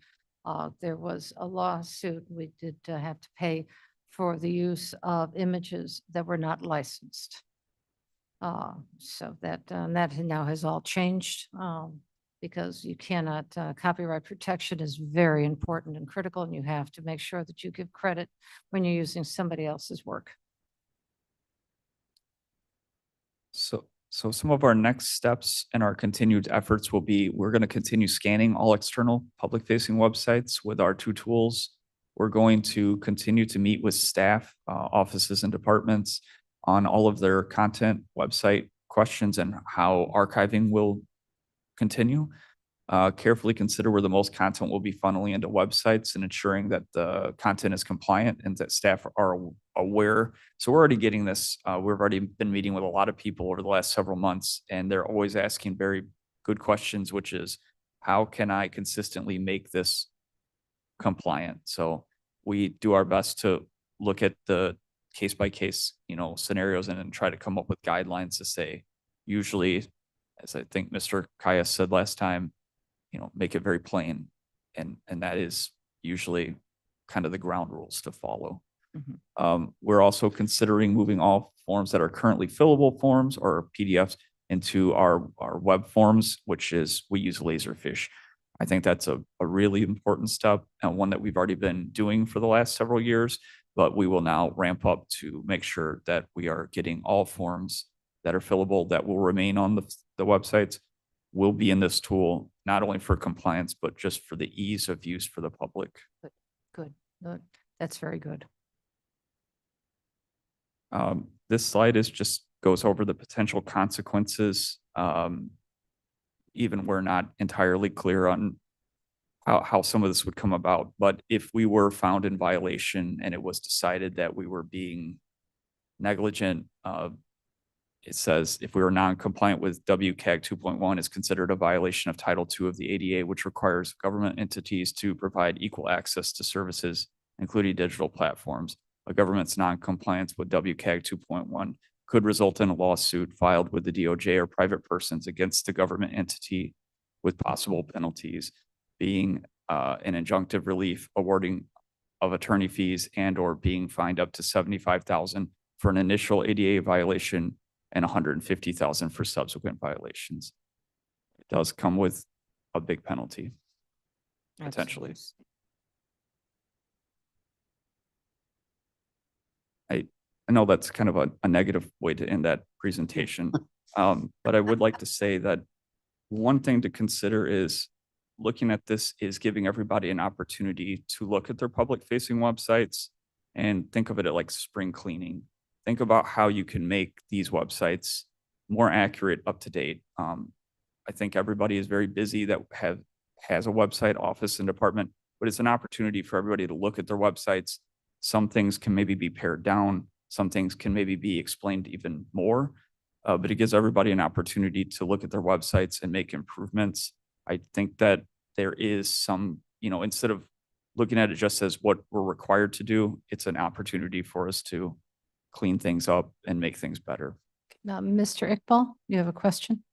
there was a lawsuit. We did have to pay for the use of images that were not licensed. So that now has all changed, because you cannot, copyright protection is very important and critical, and you have to make sure that you give credit when you're using somebody else's work. So some of our next steps and our continued efforts will be, we're going to continue scanning all external public facing websites with our two tools. We're going to continue to meet with staff, offices and departments on all of their content, website questions, and how archiving will continue. Carefully consider where the most content will be funneling into websites and ensuring that the content is compliant and that staff are aware. So we're already getting this. We've already been meeting with a lot of people over the last several months, and they're always asking very good questions, which is, how can I consistently make this compliant? So we do our best to look at the case by case, scenarios and then try to come up with guidelines to say, usually, as I think Mr. Kaya said last time, make it very plain. And that is usually kind of the ground rules to follow. We're also considering moving all forms that are currently fillable forms or PDFs into our web forms, which is, we use Laserfish. I think that's a really important step, and one that we've already been doing for the last several years, but we will now ramp up to make sure that we are getting all forms that are fillable that will remain on the websites will be in this tool, not only for compliance, but just for the ease of use for the public. Good. That's very good. This slide goes over the potential consequences. Even we're not entirely clear on how some of this would come about, but if we were found in violation and it was decided that we were being negligent, it says if we were non-compliant with WCAG 2.1 is considered a violation of Title II of the ADA, which requires government entities to provide equal access to services, including digital platforms. a government's non-compliance with WCAG 2.1 could result in a lawsuit filed with the DOJ or private persons against the government entity with possible penalties being an injunctive relief, awarding of attorney fees, and or being fined up to $75,000 for an initial ADA violation and $150,000 for subsequent violations. It does come with a big penalty, potentially. I know that's kind of a negative way to end that presentation. But I would like to say that one thing to consider is looking at this is giving everybody an opportunity to look at their public facing websites and think of it like spring cleaning. Think about how you can make these websites more accurate, up to date. I think everybody is very busy that has a website, office and department, but it's an opportunity for everybody to look at their websites. Some things can maybe be pared down. Some things can maybe be explained even more, but it gives everybody an opportunity to look at their websites and make improvements. I think that there is some, instead of looking at it just as what we're required to do, it's an opportunity for us to clean things up and make things better. Now, Mr. Iqbal, you have a question?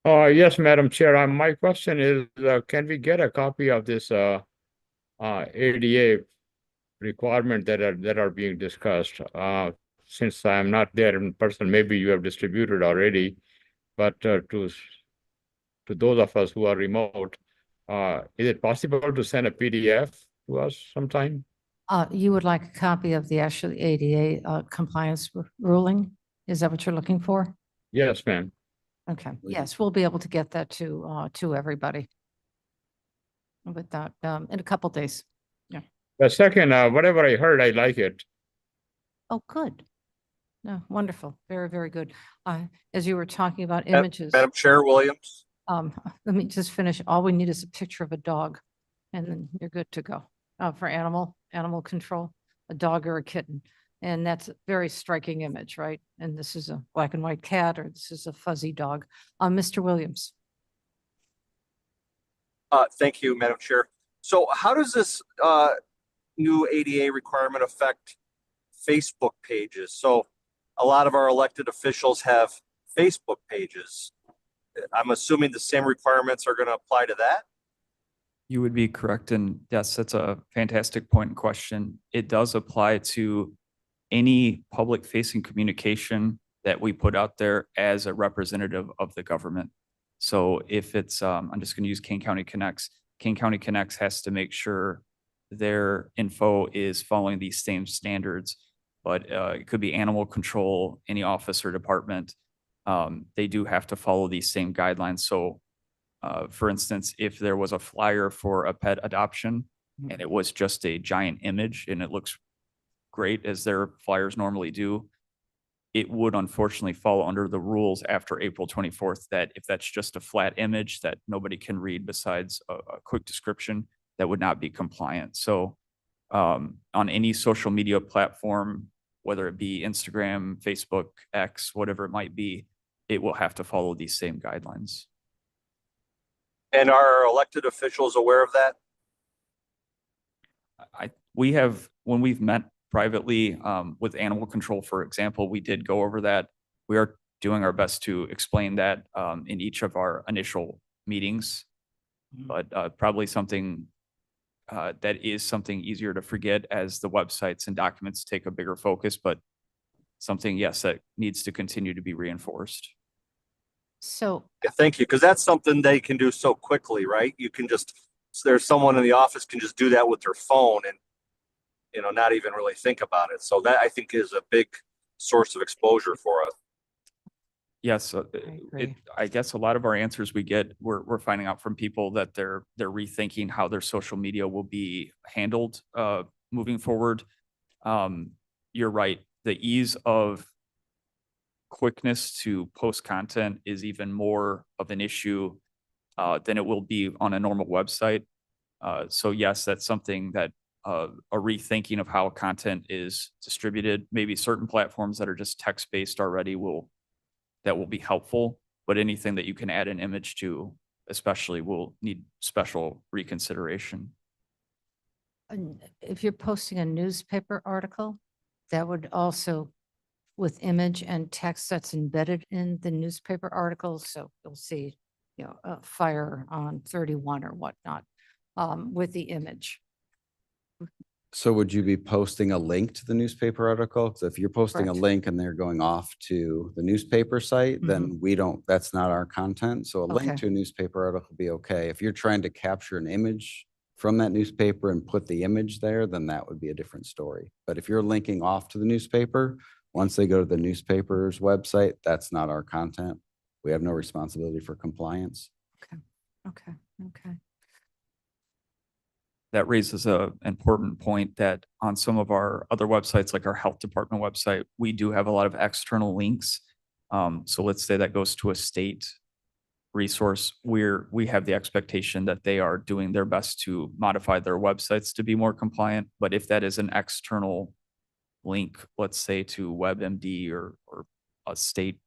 Yes, Madam Chair. My question is, can we get a copy of this ADA requirement that are being discussed? Since I'm not there in person, maybe you have distributed already, but to those of us who are remote, is it possible to send a PDF to us sometime? You would like a copy of the actual ADA compliance ruling? Is that what you're looking for? Yes, ma'am. Okay, yes, we'll be able to get that to everybody with that in a couple days. The second, whatever I heard, I like it. Oh, good. No, wonderful. Very, very good. As you were talking about images, Madam Chair Williams. let me just finish. All we need is a picture of a dog and then you're good to go. For animal control, a dog or a kitten. And that's a very striking image, right? And this is a black and white cat, or this is a fuzzy dog. Mr. Williams. Thank you, Madam Chair. So how does this new ADA requirement affect Facebook pages? So a lot of our elected officials have Facebook pages. I'm assuming the same requirements are going to apply to that? You would be correct. And yes, that's a fantastic point and question. It does apply to any public facing communication that we put out there as a representative of the government. So if it's, I'm just going to use Kane County Connects. Kane County Connects has to make sure their info is following these same standards, but it could be animal control, any office or department. They do have to follow these same guidelines. So for instance, if there was a flyer for a pet adoption and it was just a giant image and it looks great as their flyers normally do, it would unfortunately fall under the rules after April 24th that if that's just a flat image that nobody can read besides a quick description, that would not be compliant. So on any social media platform, whether it be Instagram, Facebook, X, whatever it might be, it will have to follow these same guidelines. And are elected officials aware of that? We have, when we've met privately with animal control, for example, we did go over that. We are doing our best to explain that in each of our initial meetings, but probably something that is something easier to forget as the websites and documents take a bigger focus, but something, yes, that needs to continue to be reinforced. So Yeah, thank you, because that's something they can do so quickly, right? You can just, there's someone in the office can just do that with their phone and, not even really think about it. So that I think is a big source of exposure for us. Yes, I guess a lot of our answers we get, we're finding out from people that they're rethinking how their social media will be handled moving forward. You're right. The ease of quickness to post content is even more of an issue than it will be on a normal website. So yes, that's something that a rethinking of how content is distributed. Maybe certain platforms that are just text-based already will be helpful, but anything that you can add an image to especially will need special reconsideration. if you're posting a newspaper article, That would also with image and text that's embedded in the newspaper articles. So you'll see, a fire on 31 or whatnot, with the image. So would you be posting a link to the newspaper article? Because if you're posting a Correct. link and they're going off to the newspaper site, then we don't, that's not our content. So a link Okay. to a newspaper article would be okay. If you're trying to capture an image from that newspaper and put the image there, then that would be a different story. But if you're linking off to the newspaper, once they go to the newspaper's website, that's not our content. We have no responsibility for compliance. Okay, okay. That raises a important point that on some of our other websites, like our health department website, we do have a lot of external links. So let's say that goes to a state resource where we have the expectation that they are doing their best to modify their websites to be more compliant. But if that is an external link, let's say to WebMD or a state,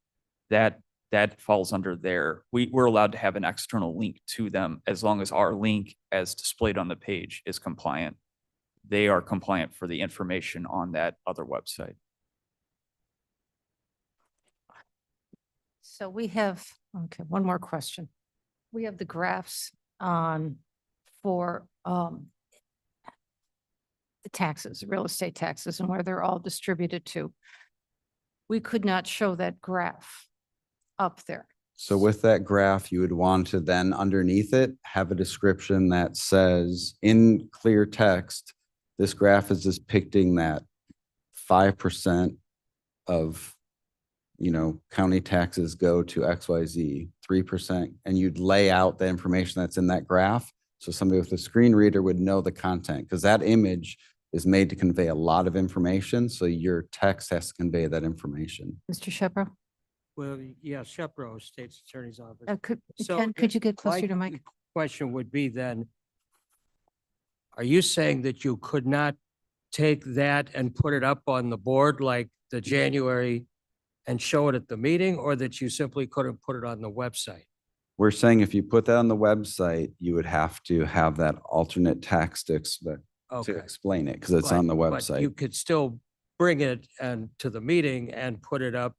that falls under there. We're allowed to have an external link to them as long as our link as displayed on the page is compliant. They are compliant for the information on that other website. So we have, okay, one more question. We have the graphs on for the taxes, real estate taxes, and where they're all distributed to. We could not show that graph up there. So with that graph, you would want to then underneath it, have a description that says in clear text, this graph is depicting that 5% of, county taxes go to XYZ, 3%, and you'd lay out the information that's in that graph. So somebody with a screen reader would know the content, because that image is made to convey a lot of information. So your text has to convey that information. Mr. Shepro? Well, yeah, Shepro, State's Attorney's Office. Ken, could you get closer to Mike? Question would be then, are you saying that you could not take that and put it up on the board like the January and show it at the meeting, or that you simply couldn't put it on the website? We're saying if you put that on the website, you would have to have that alternate text to Okay. explain it, because it's on the But you website. could still bring it and to the meeting and put it up.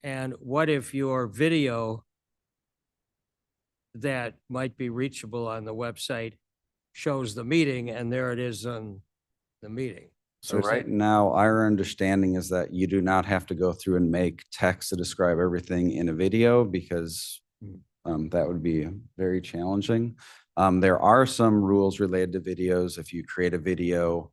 And what if your video that might be reachable on the website shows the meeting and there it is on the meeting? So right now, our understanding is that you do not have to go through and make text to describe everything in a video, because that would be very challenging. There are some rules related to videos. If you create a video,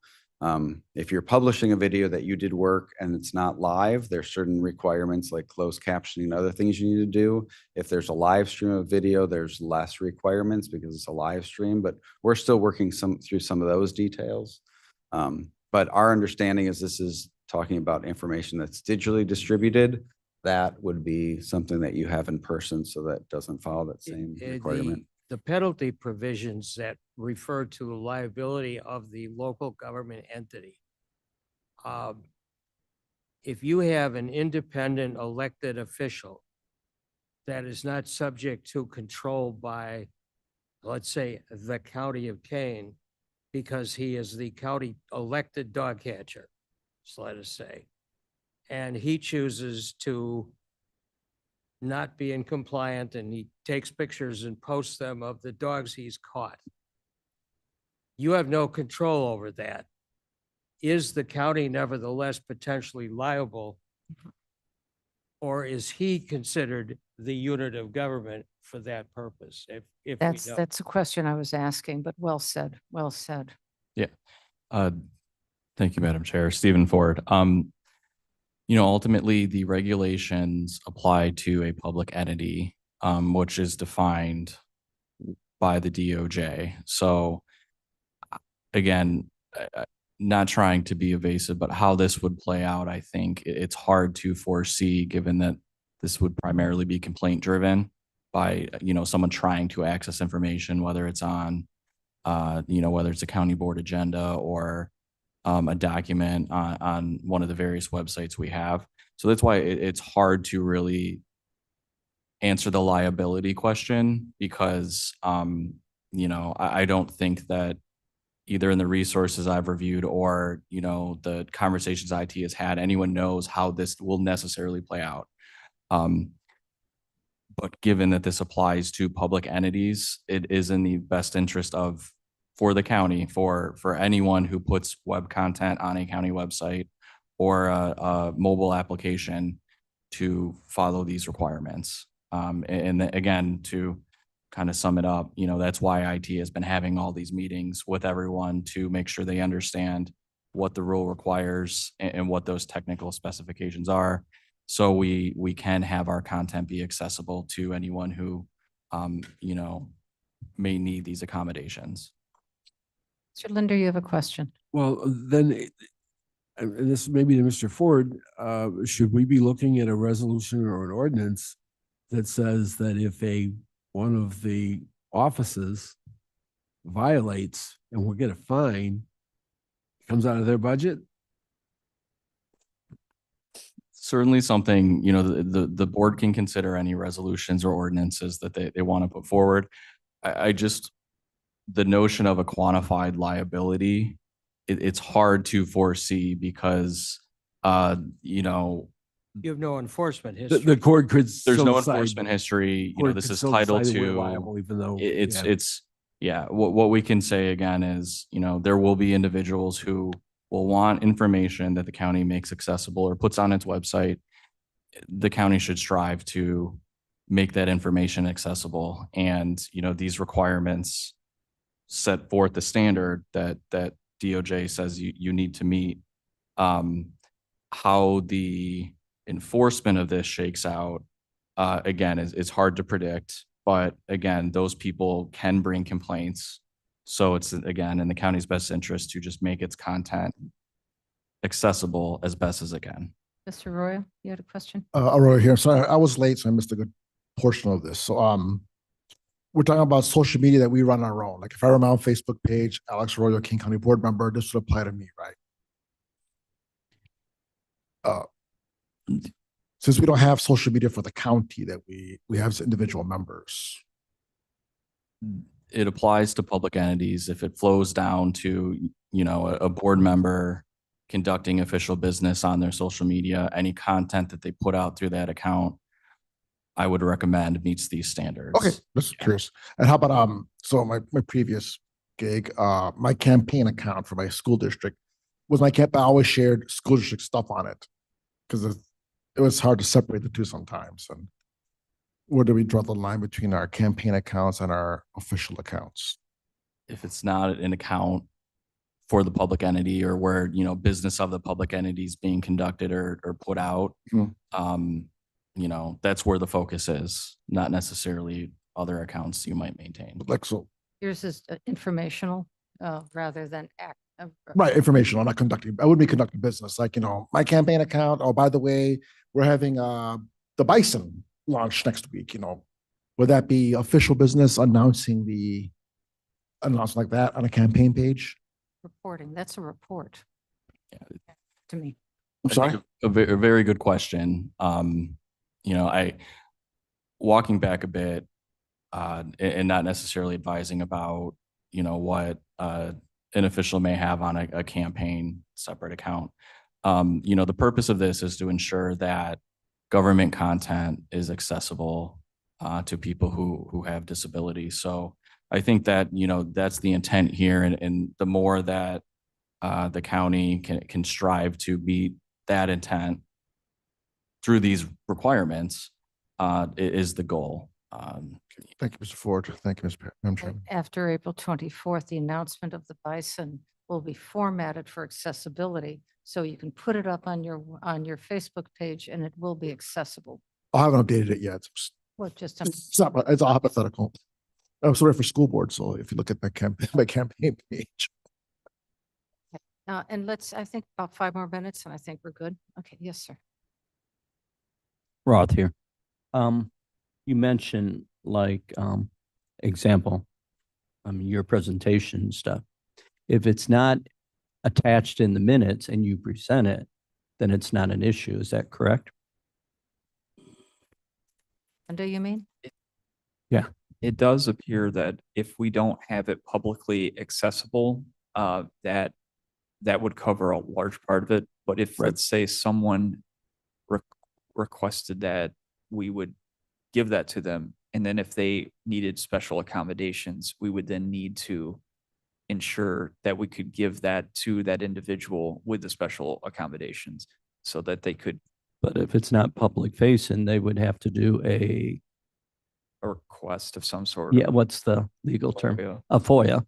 if you're publishing a video that you did work and it's not live, there's certain requirements like closed captioning and other things you need to do. If there's a live stream of video, there's less requirements because it's a live stream, but we're still working through some of those details. But our understanding is this is talking about information that's digitally distributed. That would be something that you have in person, so that doesn't follow that same requirement. The penalty provisions that refer to liability of the local government entity. If you have an independent elected official that is not subject to control by, let's say, the county of Kane, because he is the county elected dog catcher, so let us say, and he chooses to not being compliant, and he takes pictures and posts them of the dogs he's caught. You have no control over that. Is the county nevertheless potentially liable? Or is he considered the unit of government for that purpose? If we don't. That's a question I was asking, but well said, well said. Yeah. Thank you, Madam Chair. Stephen Ford. Ultimately, the regulations apply to a public entity, which is defined by the DOJ. So again, not trying to be evasive, but how this would play out, I think it's hard to foresee, given that this would primarily be complaint driven by, someone trying to access information, whether it's on, whether it's a county board agenda or a document on one of the various websites we have. So that's why it's hard to really answer the liability question, because, I don't think that either in the resources I've reviewed or, the conversations IT has had, anyone knows how this will necessarily play out. But given that this applies to public entities, it is in the best interest for the county, for anyone who puts web content on a county website or a mobile application to follow these requirements. And again, to kind of sum it up, that's why IT has been having all these meetings with everyone to make sure they understand what the rule requires and what those technical specifications are. So we can have our content be accessible to anyone who, may need these accommodations. Mr. Linder, you have a question. Well, then, and this may be to Mr. Ford, should we be looking at a resolution or an ordinance that says that if one of the offices violates and we'll get a fine, it comes out of their budget? Certainly something, the board can consider any resolutions or ordinances that they want to put forward. The notion of a quantified liability, it's hard to foresee because, You have no enforcement history. The court could. there's still no decide- enforcement history. court This could is still Title decide that we're II. liable, even though. What we can say again is, there will be individuals who will want information that the county makes accessible or puts on its website. The county should strive to make that information accessible. And, these requirements set forth the standard that DOJ says you need to meet. How the enforcement of this shakes out, again, it's hard to predict. But again, those people can bring complaints. So it's, again, in the county's best interest to just make its content accessible as best as it can. Mr. Roy, you had a question? Arroyo here. Sorry, I was late, so I missed a good portion of this. So, we're talking about social media that we run on our own. Like if I run my own Facebook page, Alex Arroyo, King County Board Member, this would apply to me, right? Since we don't have social media for the county that we have as individual members. It applies to public entities. If it flows down to, a board member conducting official business on their social media, any content that they put out through that account, I would recommend meets these standards. Okay, just curious. And how about, so my previous gig, my campaign account for my school district was I always shared school district stuff on it. Because it was hard to separate the two sometimes. And where do we draw the line between our campaign accounts and our official accounts? If it's not an account for the public entity or where, business of the public entity is being conducted or put out, that's where the focus is, not necessarily other accounts you might maintain. Like, so, Yours is informational rather than right, informational, I'm not conducting, I wouldn't be conducting business, like, my campaign account, oh, by the way, we're having the Bison launch next week, would that be official business announcing like that on a campaign page? reporting. That's a report. To me. I'm sorry? A very good question. Walking back a bit, and not necessarily advising about, what an official may have on a campaign separate account. The purpose of this is to ensure that government content is accessible to people who have disabilities. So I think that, that's the intent here. And the more that the county can strive to meet that intent through these requirements is the goal. Thank you, Mr. Ford. Thank you, Madam Chairman. After April 24th, the announcement of the Bison will be formatted for accessibility. So you can put it up on your Facebook page and it will be accessible. I haven't updated it yet. Well, just, It's all hypothetical. I'm sorry for school board, so if you look at my campaign page. and I think about 5 more minutes and I think we're good. Okay, yes, sir. Roth here. You mentioned example, your presentation stuff. If it's not attached in the minutes and you present it, then it's not an issue. Is that correct? And do you mean? It does appear that if we don't have it publicly accessible, that would cover a large part of it. But if, Right. let's say, someone requested that we would give that to them, and then if they needed special accommodations, we would then need to ensure that we could give that to that individual with the special accommodations so that they could, But if it's not public facing, they would have to do a, a request of some sort. yeah, what's the legal term? FOIA. A FOIA.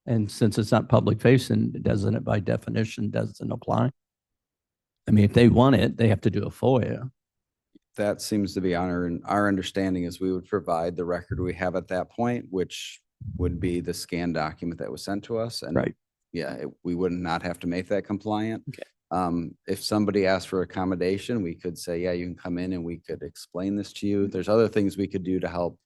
And since it's not public facing, doesn't it by definition doesn't apply? I mean, if they want it, they have to do a FOIA. That seems to be our understanding is we would provide the record we have at that point, which would be the scanned document that was sent to us. And Right. yeah, we would not have to make that compliant. Okay. If somebody asked for accommodation, we could say, yeah, you can come in and we could explain this to you. There's other things we could do to help.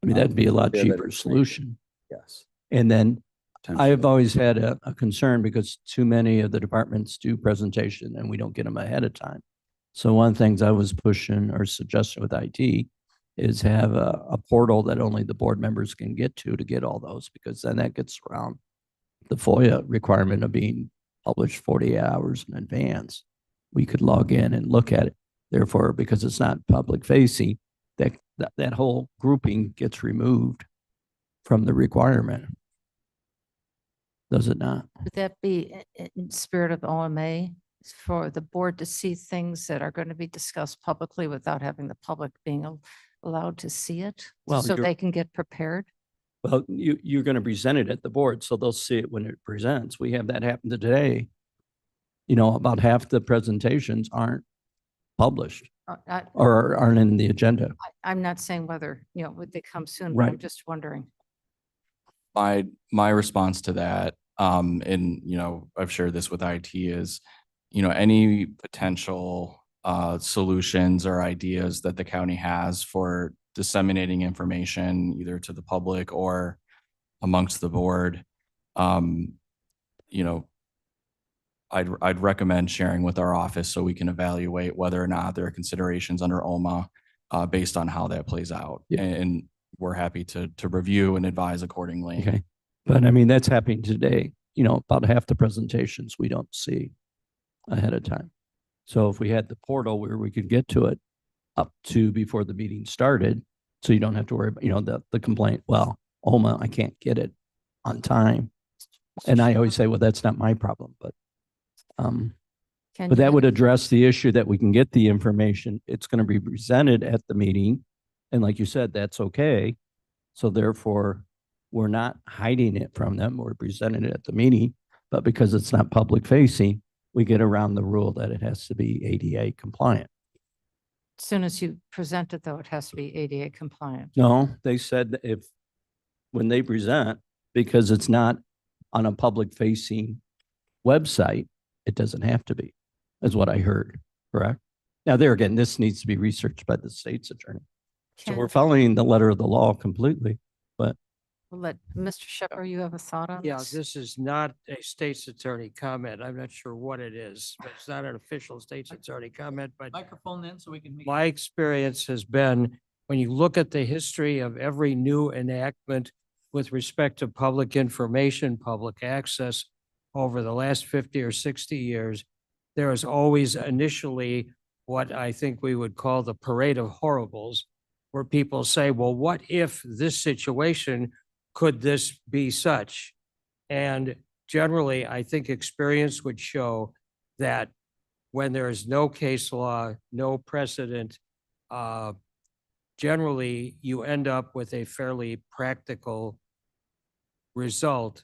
I mean, that'd be a lot share that cheaper information. solution. Yes. And then potentially. I've always had a concern because too many of the departments do presentation and we don't get them ahead of time. So one of the things I was pushing or suggesting with IT is have a portal that only the board members can get to get all those, because then that gets around the FOIA requirement of being published 48 hours in advance. We could log in and look at it. Therefore, because it's not public facing, that whole grouping gets removed from the requirement. Does it not? Would that be in spirit of OMA for the board to see things that are going to be discussed publicly without having the public being allowed to see it? Well, So you're- they can get prepared? Well, you're going to present it at the board, so they'll see it when it presents. We have that happen today. You know, about half the presentations aren't published or aren't in the agenda. I'm not saying whether, would they come soon, but I'm Right. just wondering. My response to that, and I've shared this with IT, is any potential solutions or ideas that the county has for disseminating information either to the public or amongst the board, I'd recommend sharing with our office so we can evaluate whether or not there are considerations under OMA based on how that plays out. Yeah. And we're happy to review and advise accordingly. Okay. But I mean, that's happening today. About half the presentations we don't see ahead of time. So if we had the portal where we could get to it up to before the meeting started, so you don't have to worry about, the complaint, well, OMA, I can't get it on time. And I always say, well, that's not my problem, but Can that you- would address the issue that we can get the information. It's going to be presented at the meeting. And like you said, that's okay. So therefore, we're not hiding it from them. We're presenting it at the meeting. But because it's not public facing, we get around the rule that it has to be ADA compliant. As soon as you present it, though, it has to be ADA compliant. No, they said that when they present, because it's not on a public facing website, it doesn't have to be, is what I heard, correct? Now, there again, this needs to be researched by the state's attorney. So Can- we're following the letter of the law completely, but We'll let Mr. Shepherd, you have a thought on Yeah, this? this is not a state's attorney comment. I'm not sure what it is, but it's not an official state's attorney comment, but Microphone then so we can. my experience has been, when you look at the history of every new enactment with respect to public information, public access over the last 50 or 60 years, there is always initially what I think we would call the parade of horribles, where people say, well, what if this situation, could this be such? And generally, I think experience would show that when there is no case law, no precedent, generally you end up with a fairly practical result.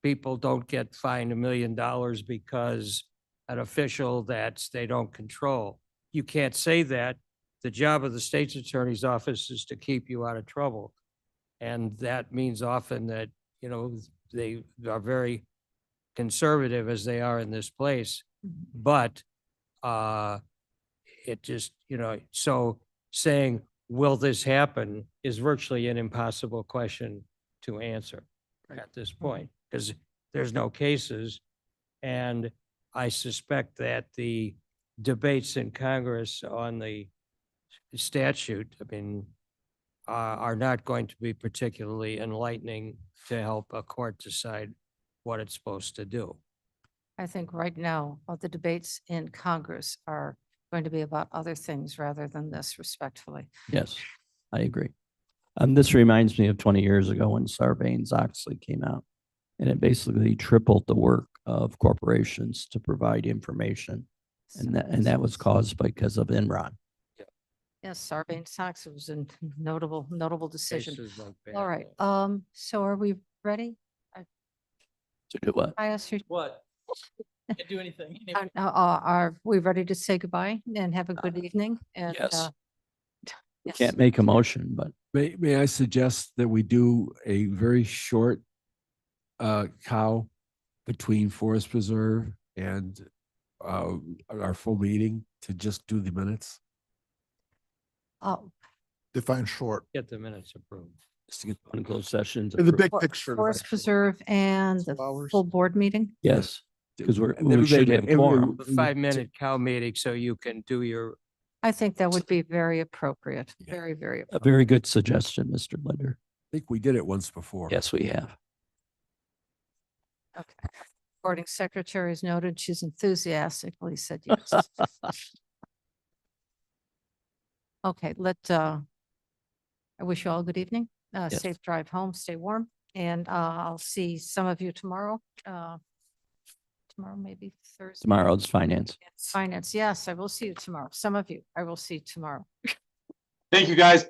People don't get fined $1 million because an official that they don't control. You can't say that. The job of the state's attorney's office is to keep you out of trouble. And that means often that, they are very conservative as they are in this place. But it just, so saying, will this happen is virtually an impossible question to answer at this point, because there's no cases. And I suspect that the debates in Congress on the statute, are not going to be particularly enlightening to help a court decide what it's supposed to do. I think right now, the debates in Congress are going to be about other things rather than this, respectfully. Yes, I agree. This reminds me of 20 years ago when Sarbanes-Oxley came out. And it basically tripled the work of corporations to provide information. And that was caused because of Enron. Yes, Sarbanes-Oxley was a notable decision. Cases like that. All right, so are we ready? To do what? I asked you, What? Can't do anything. are we ready to say goodbye and have a good evening? And Yes. yes. Can't make a motion, but May I suggest that we do a very short cow between Forest Preserve and our full meeting to just do the minutes? Oh, Define short. Get the minutes approved. just to get one closed sessions. In the big For- picture. Forest Preserve and the 2 hours. full board meeting? Yes, because we Everybody- should have everybody- quorum. The 5-minute cow meeting so you can do your, I think that would be very appropriate, Yeah. very, very A appropriate. very good suggestion, Mr. Linder. I think we did it once before. Yes, we have. Okay. Recording secretary has noted she's enthusiastically said yes. Okay, I wish you all a good evening, Yes. safe drive home, stay warm, and I'll see some of you tomorrow. Tomorrow, maybe Thursday. Tomorrow's finance. Finance, yes, I will see you tomorrow. Some of you, I will see tomorrow. Thank you, guys. Be